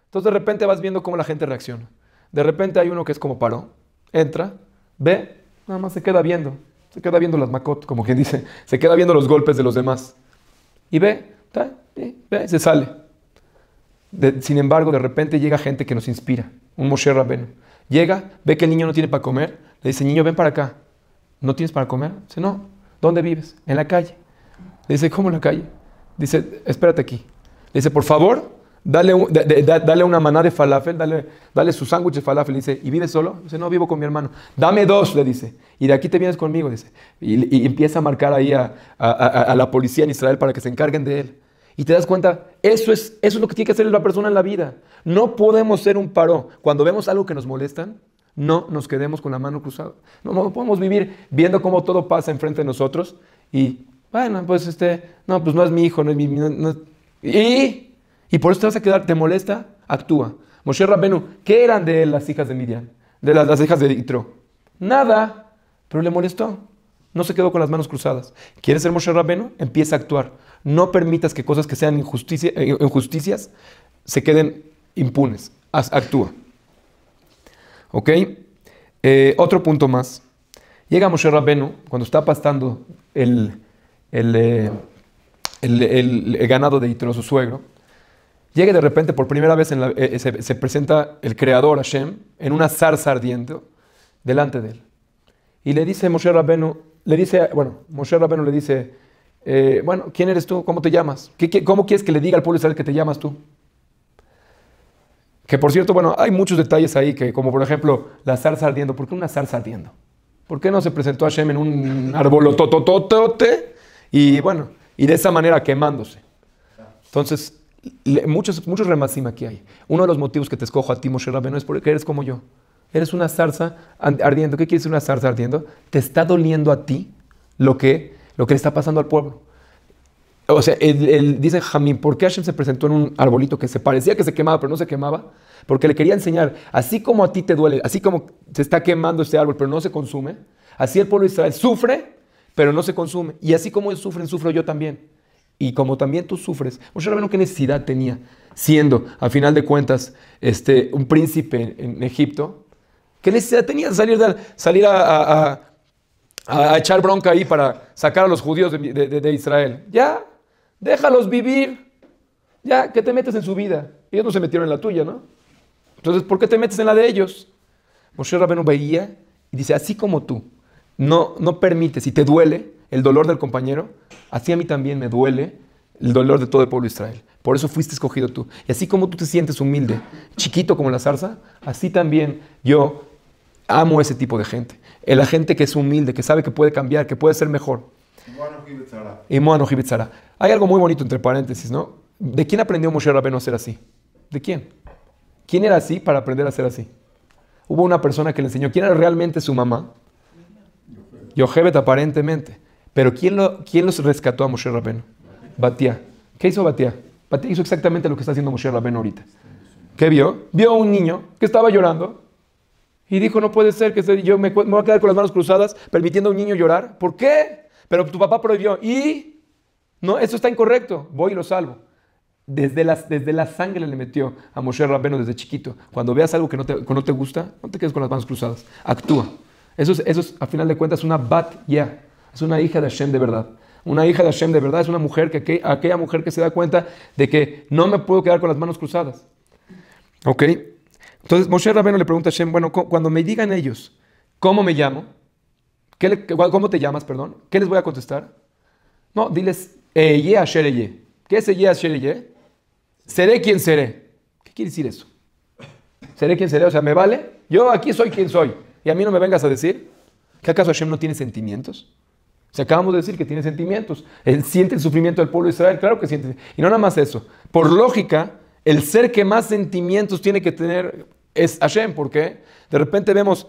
Entonces de repente vas viendo cómo la gente reacciona. De repente hay uno que es como Paró, entra, ve, nada más se queda viendo las macot, como quien dice, se queda viendo los golpes de los demás. Y ve, se sale. Sin embargo, de repente llega gente que nos inspira, un Moshe Rabbeinu. Llega, ve que el niño no tiene para comer, le dice, niño, ven para acá. ¿no tienes para comer? Dice, no. ¿Dónde vives? En la calle. Le dice, ¿cómo en la calle? Dice, espérate aquí. Le dice, por favor, dale una maná de falafel, dale su sándwich de falafel. Le dice, ¿y vives solo? Dice, no, vivo con mi hermano. Dame 2, le dice. Y de aquí te vienes conmigo, dice. Y empieza a marcar ahí a la policía en Israel para que se encarguen de él. Y te das cuenta, eso es lo que tiene que hacer la persona en la vida. No podemos ser un paró. Cuando vemos algo que nos molesta, no nos quedemos con la mano cruzada. No podemos vivir viendo cómo todo pasa enfrente de nosotros y, bueno, pues no, pues no es mi hijo, no es mi... Y por eso te vas a quedar, ¿te molesta? Actúa. Moshe Rabbenu, ¿qué eran de él las hijas de Midian? De las hijas de Yitro. Nada, pero le molestó. No se quedó con las manos cruzadas. ¿Quieres ser Moshe Rabbenu? Empieza a actuar. No permitas que cosas que sean injusticias se queden impunes. Actúa. ¿Ok? Otro punto más. Llega Moshe Rabbenu cuando está pastando el ganado de Yitro, su suegro. Llega de repente por primera vez se presenta el creador Hashem en una zarza ardiente delante de él. Y le dice Moshe Rabbenu, Moshe Rabbenu le dice, ¿quién eres tú? ¿Cómo te llamas? ¿Cómo quieres que le diga al pueblo de Israel que te llamas tú? Que por cierto, hay muchos detalles ahí, que como por ejemplo, la zarza ardiendo. ¿Por qué una zarza ardiendo? ¿Por qué no se presentó Hashem en un arbolotototote? Y de esa manera quemándose. Entonces, muchos remasim aquí hay. Uno de los motivos que te escojo a ti, Moshe Rabbenu, es porque eres como yo. Eres una zarza ardiendo. ¿Qué quiere decir una zarza ardiendo? Te está doliendo a ti lo que le está pasando al pueblo. O sea, dice Jamín, ¿por qué Hashem se presentó en un arbolito que se parecía que se quemaba, pero no se quemaba? Porque le quería enseñar, así como a ti te duele, así como se está quemando este árbol, pero no se consume, así el pueblo de Israel sufre, pero no se consume. Y así como ellos sufren, sufro yo también. Y como también tú sufres, Moshe Rabbenu, ¿qué necesidad tenía? Siendo, a final de cuentas, un príncipe en Egipto, ¿qué necesidad tenía de salir a echar bronca ahí para sacar a los judíos de Israel? Ya, déjalos vivir. Ya, ¿qué te metes en su vida? Ellos no se metieron en la tuya, ¿no? Entonces, ¿por qué te metes en la de ellos? Moshe Rabbenu veía y dice, así como tú no permites y te duele el dolor del compañero, así a mí también me duele el dolor de todo el pueblo de Israel. Por eso fuiste escogido tú. Y así como tú te sientes humilde, chiquito como la zarza, así también yo amo ese tipo de gente. La gente que es humilde, que sabe que puede cambiar, que puede ser mejor. Y Moano Jibitzara. Hay algo muy bonito entre paréntesis, ¿no? ¿De quién aprendió Moshe Rabbenu a ser así? ¿De quién? ¿Quién era así para aprender a ser así? Hubo una persona que le enseñó. ¿Quién era realmente su mamá? Yochebed, aparentemente. Pero ¿quién los rescató a Moshe Rabbenu? Batia. ¿Qué hizo Batia? Batia hizo exactamente lo que está haciendo Moshe Rabbenu ahorita. ¿Qué vio? Vio a un niño que estaba llorando y dijo, no puede ser que yo me voy a quedar con las manos cruzadas permitiendo a un niño llorar. ¿Por qué? Pero tu papá prohibió. Y no, eso está incorrecto. Voy y lo salvo. Desde la sangre le metió a Moshe Rabbenu desde chiquito. Cuando veas algo que no te gusta, no te quedes con las manos cruzadas. Actúa. Eso es, a final de cuentas, una bat ya. Es una hija de Hashem de verdad. Una hija de Hashem de verdad es una mujer aquella mujer que se da cuenta de que no me puedo quedar con las manos cruzadas. ¿Ok? Entonces Moshe Rabbenu le pregunta a Hashem, cuando me digan ellos, ¿cómo me llamo? ¿Cómo te llamas, perdón? ¿Qué les voy a contestar? No, diles, Eye Asher Eye. ¿Qué es Eye Asher Eye? Seré quien seré. ¿Qué quiere decir eso? ¿Seré quien seré? O sea, ¿me vale? Yo aquí soy quien soy. Y a mí no me vengas a decir que acaso Hashem no tiene sentimientos. Si acabamos de decir que tiene sentimientos. Él siente el sufrimiento del pueblo de Israel. Claro que siente. Y no nada más eso. Por lógica, el ser que más sentimientos tiene que tener es Hashem. ¿Por qué? De repente vemos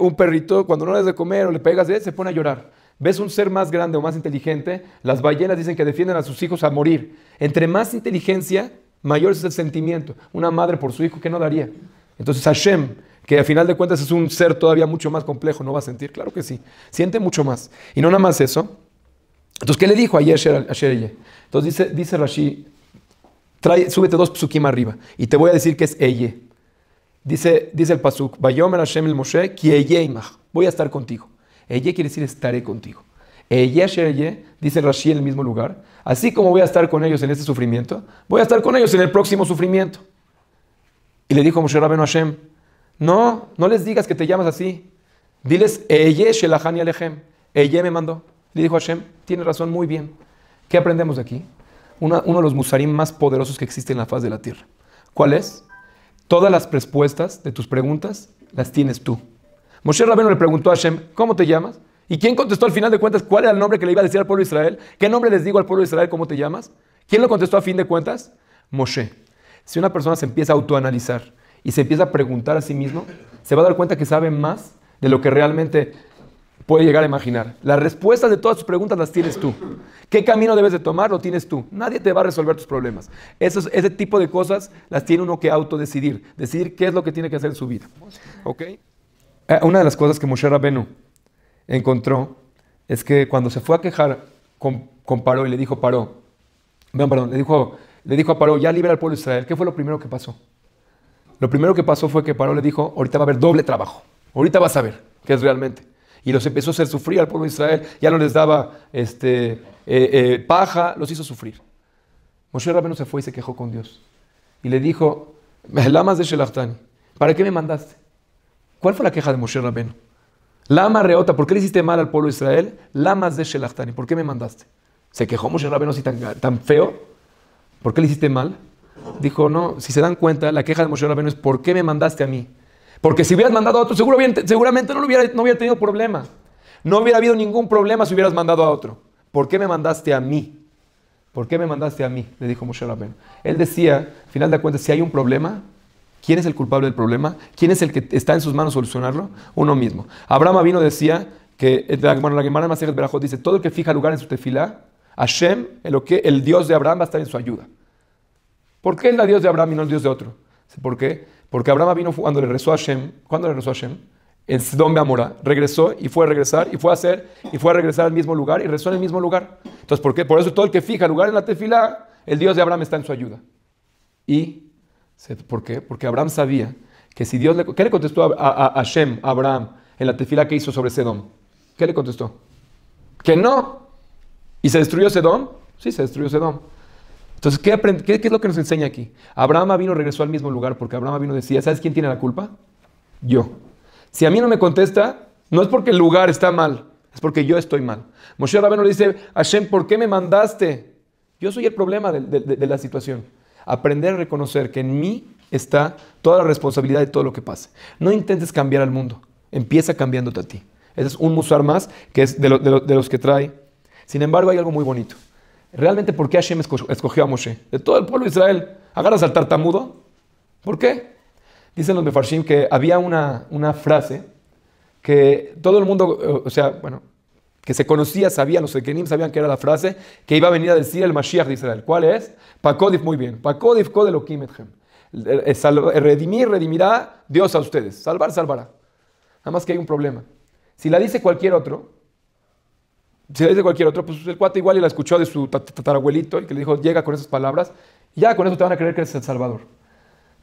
un perrito, cuando no le das de comer o le pegas de él, se pone a llorar. Ves un ser más grande o más inteligente, las ballenas dicen que defienden a sus hijos a morir. Entre más inteligencia, mayor es el sentimiento. Una madre por su hijo, ¿qué no daría? Entonces Hashem, que a final de cuentas es un ser todavía mucho más complejo, ¿no va a sentir? Claro que sí, siente mucho más. Y no nada más eso. Entonces, ¿qué le dijo a Asher? Entonces dice Rashi, súbete 2 psukim arriba y te voy a decir que es Eye. Dice el pasuk, Vayomer Hashem el Moshe, ki Eye imach, voy a estar contigo. Eye quiere decir estaré contigo. Eye Asher Eye, dice Rashi en el mismo lugar, así como voy a estar con ellos en este sufrimiento, voy a estar con ellos en el próximo sufrimiento. Y le dijo Moshe Rabbenu a Hashem, no les digas que te llamas así. Diles, Eye shelachani alechem. Eye me mandó. Le dijo a Hashem, tiene razón, muy bien. ¿Qué aprendemos de aquí? Uno de los musarim más poderosos que existe en la faz de la tierra. ¿Cuál es? Todas las respuestas de tus preguntas las tienes tú. Moshe Rabbeinu le preguntó a Hashem, ¿cómo te llamas? ¿Y quién contestó al final de cuentas cuál era el nombre que le iba a decir al pueblo de Israel? ¿Qué nombre les digo al pueblo de Israel? ¿Cómo te llamas? ¿Quién lo contestó a fin de cuentas? Moshe. Si una persona se empieza a autoanalizar y se empieza a preguntar a sí mismo, se va a dar cuenta que sabe más de lo que realmente puede llegar a imaginar. Las respuestas de todas tus preguntas las tienes tú. ¿Qué camino debes de tomar? Lo tienes tú. Nadie te va a resolver tus problemas. Ese tipo de cosas las tiene uno que autodecidir. Decidir qué es lo que tiene que hacer en su vida. ¿Ok? Una de las cosas que Moshe Rabbeinu encontró es que cuando se fue a quejar con Paró y le dijo le dijo a Paró, ya libera al pueblo de Israel. ¿Qué fue lo primero que pasó? Lo primero que pasó fue que Paró le dijo, ahorita va a haber doble trabajo. Ahorita vas a ver qué es realmente. Y los empezó a hacer sufrir al pueblo de Israel. Ya no les daba paja, los hizo sufrir. Moshe Rabbeinu se fue y se quejó con Dios. Y le dijo, Lamas de Shelachtani, ¿para qué me mandaste? ¿Cuál fue la queja de Moshe Rabbeinu? Lama reota, ¿por qué le hiciste mal al pueblo de Israel? Lamas de Shelachtani, ¿por qué me mandaste? ¿Se quejó Moshe Rabbeinu así tan feo? ¿Por qué le hiciste mal? Dijo, no, si se dan cuenta, la queja de Moshe Rabbeinu es ¿por qué me mandaste a mí? Porque si hubieras mandado a otro, seguramente no hubiera tenido problema. No hubiera habido ningún problema si hubieras mandado a otro. ¿Por qué me mandaste a mí? ¿Por qué me mandaste a mí? Le dijo Moshe Rabbeinu. Él decía, al final de cuentas, si hay un problema, ¿quién es el culpable del problema? ¿Quién es el que está en sus manos solucionarlo? Uno mismo. Abraham Avinu decía que, la Gemara Masejet Berajot dice, todo el que fija lugar en su tefilá, Hashem, el Dios de Abraham, va a estar en su ayuda. ¿Por qué es el Dios de Abraham y no el Dios de otro? ¿Por qué? Porque Abraham vino cuando le rezó a Hashem. ¿Cuándo le rezó a Hashem? En Sdom Beamorá. Regresó y fue a regresar y fue a regresar al mismo lugar y rezó en el mismo lugar. Entonces, ¿por qué? Por eso todo el que fija lugar en la tefilá, el Dios de Abraham está en su ayuda. ¿Por qué? Porque Abraham sabía que si Dios ¿qué le contestó a Hashem, a Abraham, en la tefilá que hizo sobre Sedom? ¿Qué le contestó? Que no. ¿Y se destruyó Sedom? Sí, se destruyó Sedom. Entonces, ¿qué es lo que nos enseña aquí? Abraham vino regresó al mismo lugar porque Abraham vino decía, ¿sabes quién tiene la culpa? Yo. Si a mí no me contesta, no es porque el lugar está mal, es porque yo estoy mal. Moshe Rabbeinu le dice, Hashem, ¿por qué me mandaste? Yo soy el problema de la situación. Aprender a reconocer que en mí está toda la responsabilidad de todo lo que pase. No intentes cambiar al mundo, empieza cambiándote a ti. Ese es un musar más que es de los que trae. Sin embargo, hay algo muy bonito. Realmente, ¿por qué Hashem escogió a Moshe? De todo el pueblo de Israel, ¿agarras al tartamudo? ¿Por qué? Dicen los Mefarshim que había una frase que todo el mundo, que se conocía, sabían, los Sekenim sabían que era la frase que iba a venir a decir el Mashiach de Israel. ¿Cuál es? Pakodif, muy bien. Pakodif kod Elokim etchem. Redimirá Dios a ustedes. Salvará. Nada más que hay un problema. Si la dice cualquier otro, pues el cuate igual y la escuchó de su tatarabuelito y que le dijo, llega con esas palabras, y ya con eso te van a creer que eres el Salvador.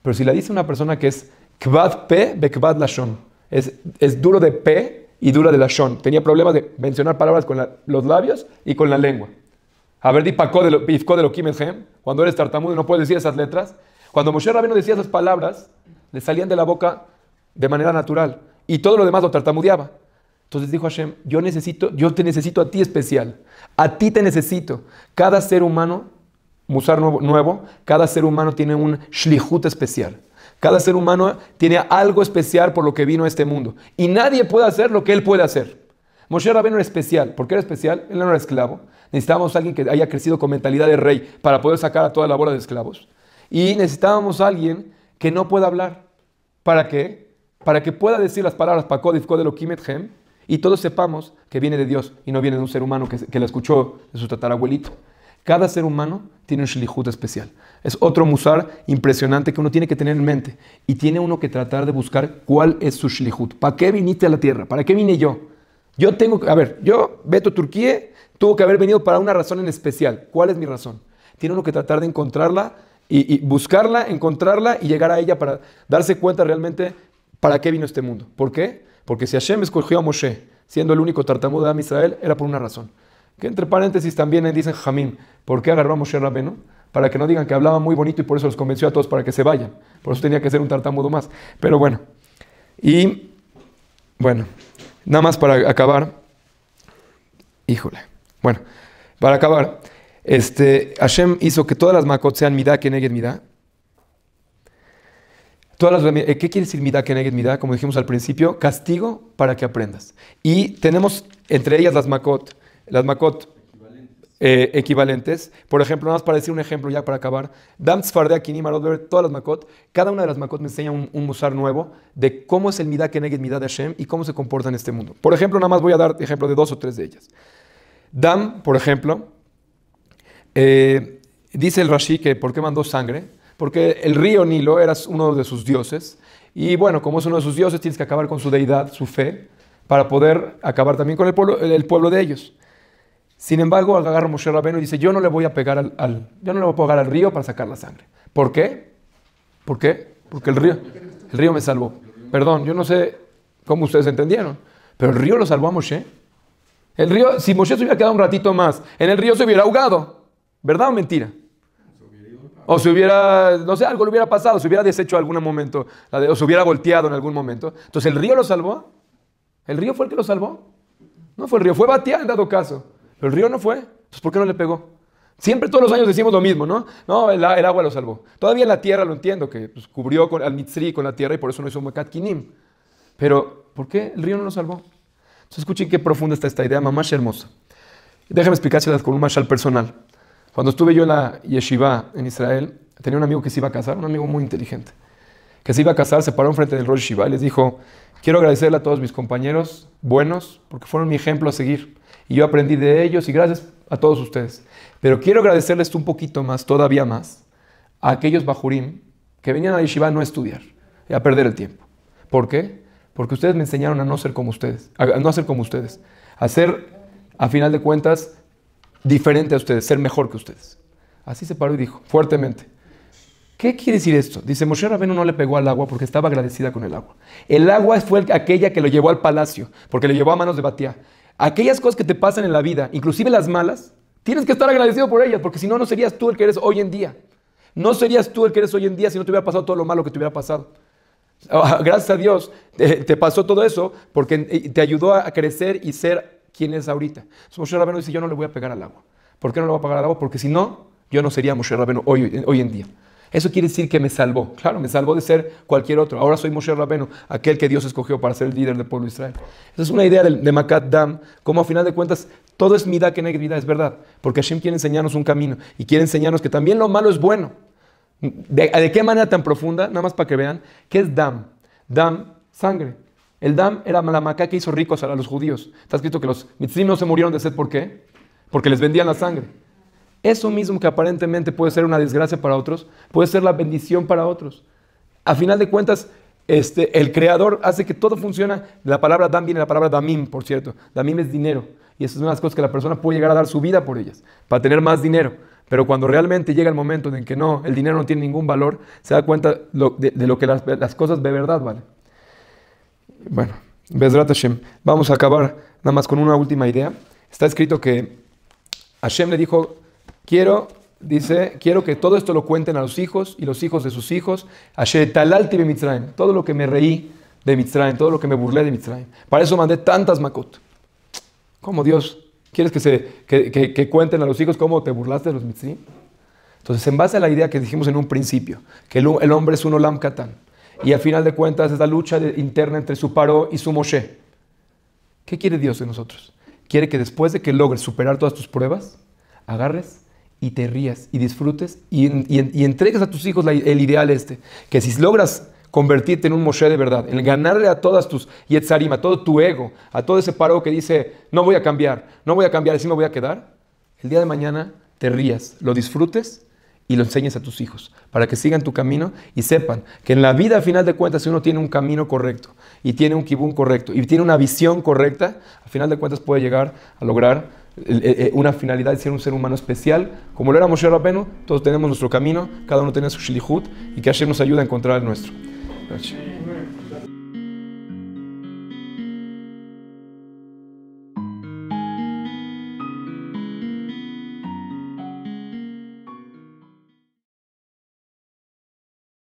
Pero si la dice una persona que es kvad pe be kvad lashon, es duro de pe y duro de lashon, tenía problemas de mencionar palabras con los labios y con la lengua. A ver, di pifko de lo kimechem, cuando eres tartamudo y no puedes decir esas letras. Cuando Moshe Rabbeinu decía esas palabras, le salían de la boca de manera natural y todo lo demás lo tartamudeaba. Entonces dijo Hashem, yo te necesito a ti especial, a ti te necesito. Cada ser humano, musar nuevo, cada ser humano tiene un shlihut especial. Cada ser humano tiene algo especial por lo que vino a este mundo. Y nadie puede hacer lo que él puede hacer. Moshe Rabbeinu era especial. ¿Por qué era especial? Él no era esclavo. Necesitábamos a alguien que haya crecido con mentalidad de rey para poder sacar a toda la bola de esclavos. Y necesitábamos a alguien que no pueda hablar. ¿Para qué? Para que pueda decir las palabras Pakodif kod Elokim etchem y todos sepamos que viene de Dios y no viene de un ser humano que la escuchó de su tatarabuelito. Cada ser humano tiene un shlihut especial. Es otro musar impresionante que uno tiene que tener en mente. Y tiene uno que tratar de buscar cuál es su shlihut. ¿Para qué viniste a la tierra? ¿Para qué vine yo? Yo, Beto Turquía, tuvo que haber venido para una razón en especial. ¿Cuál es mi razón? Tiene uno que tratar de encontrarla y buscarla, encontrarla y llegar a ella para darse cuenta realmente para qué vino este mundo. ¿Por qué? Porque si Hashem escogió a Moshe, siendo el único tartamudo de Am Israel, era por una razón. Que entre paréntesis también dicen Jamín, ¿por qué agarró a Moshe Rabbeinu? Para que no digan que hablaba muy bonito y por eso los convenció a todos para que se vayan. Por eso tenía que ser un tartamudo más. Pero bueno. Nada más para acabar. Híjole. Bueno, para acabar. Hashem hizo que todas las makot sean midá keneged midá. ¿Qué quiere decir midá keneged midá? Como dijimos al principio, castigo para que aprendas. Y tenemos entre ellas las makot equivalentes. Por ejemplo, nada más para decir un ejemplo ya para acabar. Dam tzfardea kinim arot, todas las makot. Cada una de las makot me enseña un musar nuevo de cómo es el midá keneged midá de Hashem y cómo se comporta en este mundo. Por ejemplo, nada más voy a dar ejemplo de 2 o 3 de ellas. Dam, por ejemplo, dice el Rashi que ¿por qué mandó sangre? Porque el río Nilo era uno de sus dioses. Y bueno, como es uno de sus dioses, tienes que acabar con su deidad, su fe, para poder acabar también con el pueblo de ellos. Sin embargo, agarra Moshe Rabbeinu y dice, yo no le voy a pegar al río para sacar la sangre. ¿Por qué? ¿Por qué? Porque el río me salvó. Perdón, yo no sé cómo ustedes entendieron, pero el río lo salvó a Moshe. El río, si Moshe se hubiera quedado un ratito más, en el río se hubiera ahogado. ¿Verdad o mentira? O se hubiera, no sé, algo le hubiera pasado, se hubiera deshecho en algún momento, o se hubiera volteado en algún momento. Entonces, ¿el río lo salvó? ¿El río fue el que lo salvó? No fue el río, fue Batia en dado caso. Pero el río no fue. Entonces, ¿por qué no le pegó? Siempre todos los años decimos lo mismo, ¿no? No, el agua lo salvó. Todavía en la tierra lo entiendo, que pues, cubrió al Mitzri con la tierra y por eso no hizo Mekat Kinim. Pero, ¿por qué el río no lo salvó? Entonces, escuchen qué profunda está esta idea, mamá hermosa. Déjenme explicárselas con un mashal personal. Cuando estuve yo en la yeshiva en Israel, tenía un amigo que se iba a casar, un amigo muy inteligente, que se iba a casar, se paró enfrente del Rosh Yeshiva y les dijo, quiero agradecerle a todos mis compañeros buenos, porque fueron mi ejemplo a seguir. Y yo aprendí de ellos y gracias a todos ustedes. Pero quiero agradecerles un poquito más, todavía más, a aquellos bajurim que venían a la yeshiva a no estudiar y a perder el tiempo. ¿Por qué? Porque ustedes me enseñaron a no ser como ustedes, a no ser como ustedes, a ser, a final de cuentas, diferente a ustedes, ser mejor que ustedes. Así se paró y dijo, fuertemente. ¿Qué quiere decir esto? Dice, Moshe Rabbeinu no le pegó al agua porque estaba agradecida con el agua. El agua fue aquella que lo llevó al palacio, porque le llevó a manos de Batia. Aquellas cosas que te pasan en la vida, inclusive las malas, tienes que estar agradecido por ellas, porque si no, no serías tú el que eres hoy en día. No serías tú el que eres hoy en día si no te hubiera pasado todo lo malo que te hubiera pasado. Gracias a Dios te pasó todo eso porque te ayudó a crecer y ser quien es ahorita. Entonces Moshe Rabbeinu dice, yo no le voy a pegar al agua. ¿Por qué no le voy a pegar al agua? Porque si no, yo no sería Moshe Rabbeinu hoy en día. Eso quiere decir que me salvó. Claro, me salvó de ser cualquier otro. Ahora soy Moshe Rabbeinu, aquel que Dios escogió para ser el líder del pueblo de Israel. Esa es una idea de Makat Dam, como a final de cuentas todo es midá keneged midá, es verdad. Porque Hashem quiere enseñarnos un camino y quiere enseñarnos que también lo malo es bueno. ¿De qué manera tan profunda? Nada más para que vean. ¿Qué es Dam? Dam, sangre. El Dam era la maca que hizo ricos a los judíos. Está escrito que los mitzrim no se murieron de sed. ¿Por qué? Porque les vendían la sangre. Eso mismo que aparentemente puede ser una desgracia para otros, puede ser la bendición para otros. A final de cuentas, el Creador hace que todo funcione. La palabra Dam viene de la palabra Damim, por cierto. Damim es dinero. Y esa es una de las cosas que la persona puede llegar a dar su vida por ellas, para tener más dinero. Pero cuando realmente llega el momento en que no, el dinero no tiene ningún valor, se da cuenta de lo que las cosas de verdad valen. Bueno, Bezrat Hashem. Vamos a acabar nada más con una última idea. Está escrito que Hashem le dijo, quiero que todo esto lo cuenten a los hijos y los hijos de sus hijos. Asher talalti be Mitzrayim. Todo lo que me reí de Mitzrayim, todo lo que me burlé de Mitzrayim. Para eso mandé tantas makot. ¿Cómo Dios? ¿Quieres que cuenten a los hijos cómo te burlaste de los Mitzrayim? Entonces, en base a la idea que dijimos en un principio, que el hombre es un olam katan, y al final de cuentas es la lucha interna entre su Paró y su Moshe. ¿Qué quiere Dios de nosotros? Quiere que después de que logres superar todas tus pruebas, agarres y te rías y disfrutes y entregues a tus hijos el ideal que si logras convertirte en un Moshe de verdad, en ganarle a todas tus yetzarim, a todo tu ego, a todo ese Paró que dice, no voy a cambiar, así me voy a quedar, el día de mañana te rías, lo disfrutes y lo enseñes a tus hijos, para que sigan tu camino y sepan que en la vida, a final de cuentas, si uno tiene un camino correcto, y tiene un kibún correcto, y tiene una visión correcta, a final de cuentas puede llegar a lograr una finalidad de ser un ser humano especial, como lo era Moshe Rabbeinu. Todos tenemos nuestro camino, cada uno tiene su shlichut, y que Hashem nos ayude a encontrar el nuestro. Gracias.